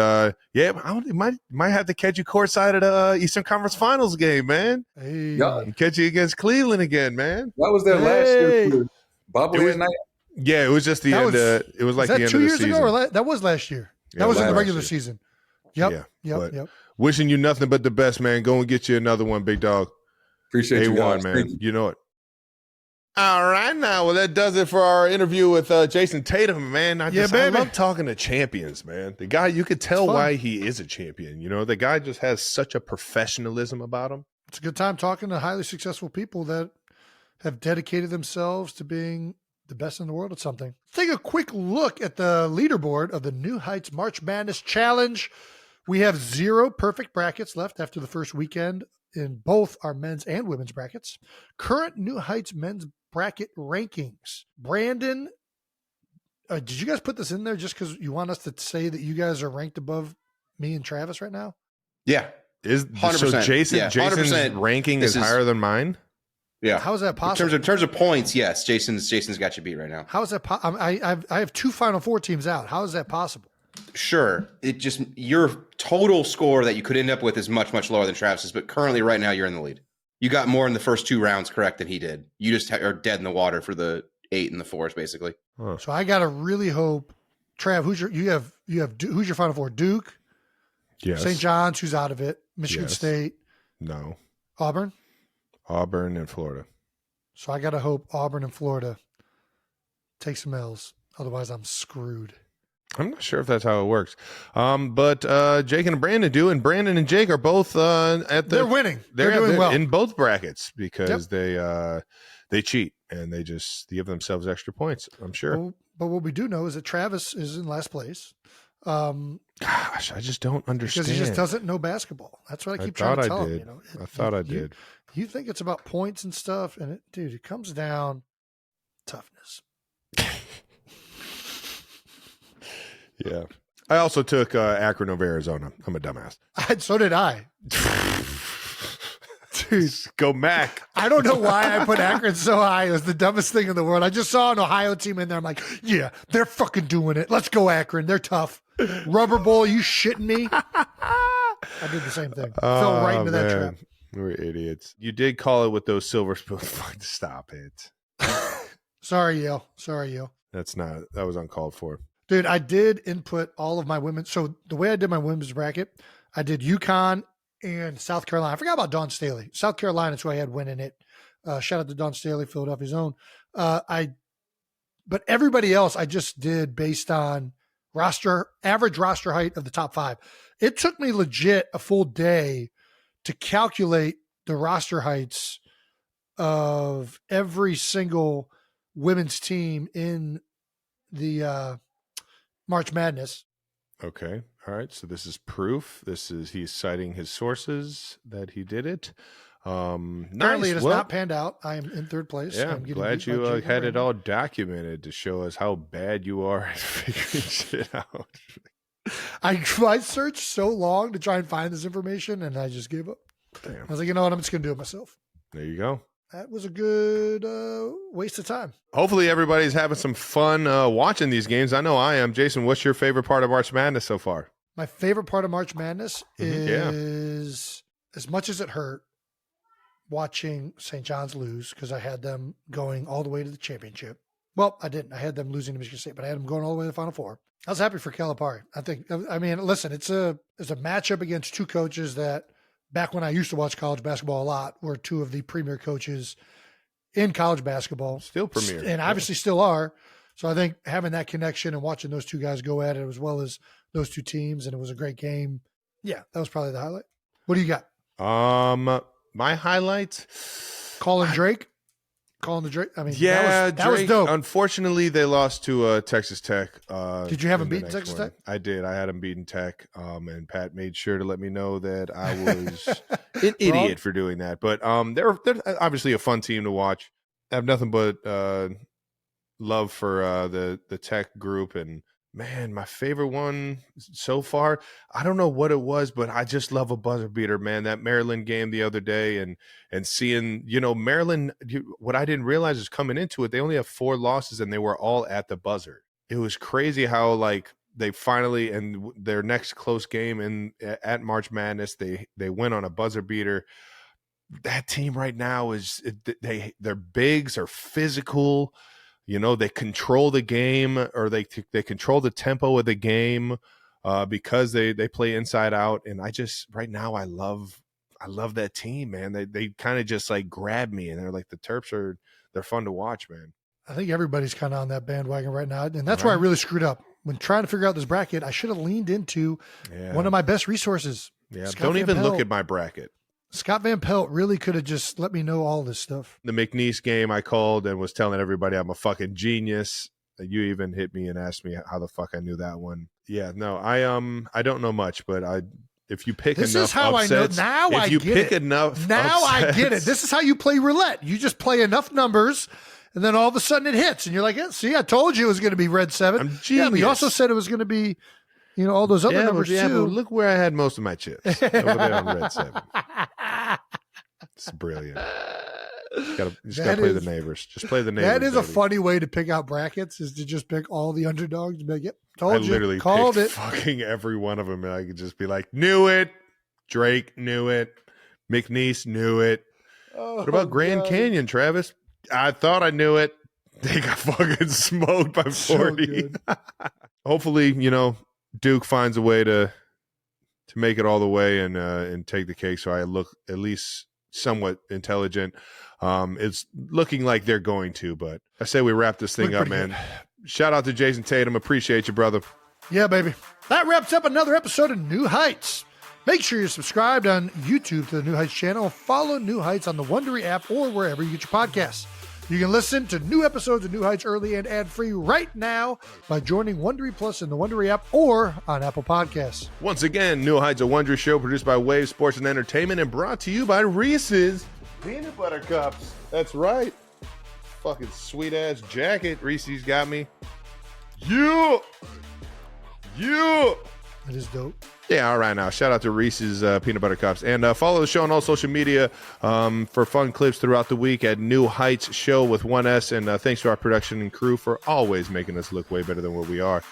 might have to catch you courtside at a Eastern Conference Finals game, man. Hey. Yeah. Catch you against Cleveland again, man. That was their last year for the bobblehead night. Yeah, it was just the end. It was like the end of the season. 2 years ago, or that was last year. That was in the regular season. Yep. Wishing you nothing but the best, man. Go and get you another one, big dog. Appreciate you guys. man. You know it. All right, now, well, that does it for our interview with Jayson Tatum, man. I love talking to champions, man. The guy, you could tell why he is a champion. You know, the guy just has such a professionalism about him. It's a good time talking to highly successful people that have dedicated themselves to being the best in the world at something. Let's take a quick look at the leaderboard of the New Heights March Madness Challenge. We have 0 perfect brackets left after the first weekend in both our men's and women's brackets. Current New Heights men's bracket rankings. Brandon, did you guys put this in there just because you want us to say that you guys are ranked above me and Travis right now? Yeah. Is 100%. so Jason's 100%. ranking is higher than mine? Yeah. How is that possible? In terms of points, yes. Jason's got you beat right now. How is that I have 2 Final Four teams out. How is that possible? Sure. It just your total score that you could end up with is much, much lower than Travis's, but currently right now you're in the lead. You got more in the first 2 rounds correct than he did. You just are dead in the water for the 8 and the 4s, basically. Huh. So I gotta really hope. Trav, who's your Final Four? Duke, Yes. St. John's, who's out of it, Michigan Yes. State, No. Auburn. Auburn and Florida. So I gotta hope Auburn and Florida take some L's. Otherwise, I'm screwed. I'm not sure if that's how it works. But Jake and Brandon do, and Brandon and Jake are both They're winning. They're doing well in both brackets because they cheat and they just give themselves extra points. I'm sure. But what we do know is that Travis is in last place. Gosh, I just don't understand. Because he just doesn't know basketball. That's what I keep trying to tell him. I thought I did. You think it's about points and stuff, and it comes down toughness. Yeah. I also took Akron over Arizona. I'm a dumbass. So did I. Dude, Go Mac. I don't know why I put Akron so high. It was the dumbest thing in the world. I just saw an Ohio team in there. I'm like, yeah, they're fucking doing it. Let's go, Akron. They're tough. Rubber Bowl, you shitting me? I did the same thing. Fell right into that trap. We're idiots. You did call it with those silver spoons. Stop it. Sorry, Yale. That was uncalled for. Dude, I did input all of my women. So the way I did my women's bracket, I did UConn and South Carolina. I forgot about Dawn Staley. South Carolina is who I had winning it. Shout out to Dawn Staley, Philadelphia's own. But everybody else I just did based on average roster height of the top 5. It took me legit a full day to calculate the roster heights of every single women's team in the March Madness. Okay. All right. So this is proof. He's citing his sources that he did it. Apparently it has not panned out. I am in 3rd place. Yeah, I'm glad you had it all documented to show us how bad you are at figuring shit out. I searched so long to try and find this information, and I just gave up. Damn. I was like, you know what? I'm just going to do it myself. There you go. That was a good waste of time. Hopefully everybody's having some fun watching these games. I know I am. Jason, what's your favorite part of March Madness so far? My favorite part of March Madness is, as much as it hurt, watching St. John's lose because I had them going all the way to the championship. Well, I didn't. I had them losing to Michigan State, but I had them going all the way to the Final Four. I was happy for Calipari. Listen, it's a matchup against 2 coaches that back when I used to watch college basketball a lot were 2 of the premier coaches in college basketball. Still premier. And obviously still are. So I think having that connection and watching those 2 guys go at it as well as those 2 teams, and it was a great game. Yeah, that was probably the highlight. What do you got? My highlight? Calling Drake? Calling the Drake? I mean, yeah, that was dope. Unfortunately, they lost to Texas Tech. Did you have them beaten Texas Tech? I did. I had them beaten Tech, and Pat made sure to let me know that I was an idiot for doing that. But they're obviously a fun team to watch. I have nothing but love for the Tech group, and man, my favorite one so far, I don't know what it was, but I just love a buzzer beater, man. That Maryland game the other day and seeing, Maryland, what I didn't realize is coming into it, they only have 4 losses and they were all at the buzzer. It was crazy how they finally, and their next close game at March Madness, they went on a buzzer beater. That team right now their bigs are physical. They control the game, or they control the tempo of the game because they play inside out. And right now I love that team, man. They kind of just grab me, and they're like the Terps they're fun to watch, man. I think everybody's kind of on that bandwagon right now, and that's where I really screwed up when trying to figure out this bracket. I should have leaned into one of my best resources. Yeah, don't even look at my bracket. Scott Van Pelt really could have just let me know all this stuff. The McNeese game, I called and was telling everybody I'm a fucking genius. You even hit me and asked me how the fuck I knew that one. Yeah, no, I don't know much, but if you pick This enough is how upsets, I know. Now if I you get pick it. enough Now I upsets, get it. This is how you play roulette. You just play enough numbers, and then all of a sudden it hits, and you're like, see, I told you it was going to be red 7. I'm Yeah, but you genius. also said it was going to to be, all those other numbers but too. look where I had most of my chips over there on red 7. It's brilliant. Just gotta play the neighbors. Just play the neighbors. That is a baby. funny way to pick out brackets, is to just pick all the underdogs and be like, yep, told I you, literally called picked it. fucking every one of them, and I could just be like, knew it. Drake knew it. McNeese knew it. What about Grand Canyon, Travis? I thought I knew it. They got fucking smoked by 40. So good. Hopefully, Duke finds a way to make it all the way and take the cake, so I look at least somewhat intelligent. It's looking like they're going to, but I say we wrap this thing Look up, pretty man. Shout out to Jayson Tatum. Appreciate you, brother. Yeah, baby. That wraps up another episode of New Heights. Make sure you're subscribed on YouTube to the New Heights channel. Follow New Heights on the Wondery app or wherever you get your podcasts. You can listen to new episodes of New Heights early and ad-free right now by joining Wondery Plus in the Wondery app or on Apple Podcasts. Once again, New Heights, a Wondrous show produced by Wave Sports and Entertainment and brought to you by Reese's Peanut Butter Cups. That's right. Fucking sweet-ass jacket Reese's got me. Yeah! That is dope. Yeah, all right now. Shout out to Reese's Peanut Butter Cups. And follow the show on all social media for fun clips throughout the week at New Heights Show with 1S. And thanks to our production and crew for always making us look way better than what we are.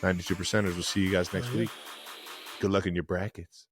92%ers. We'll see you guys next week. Good luck in your brackets.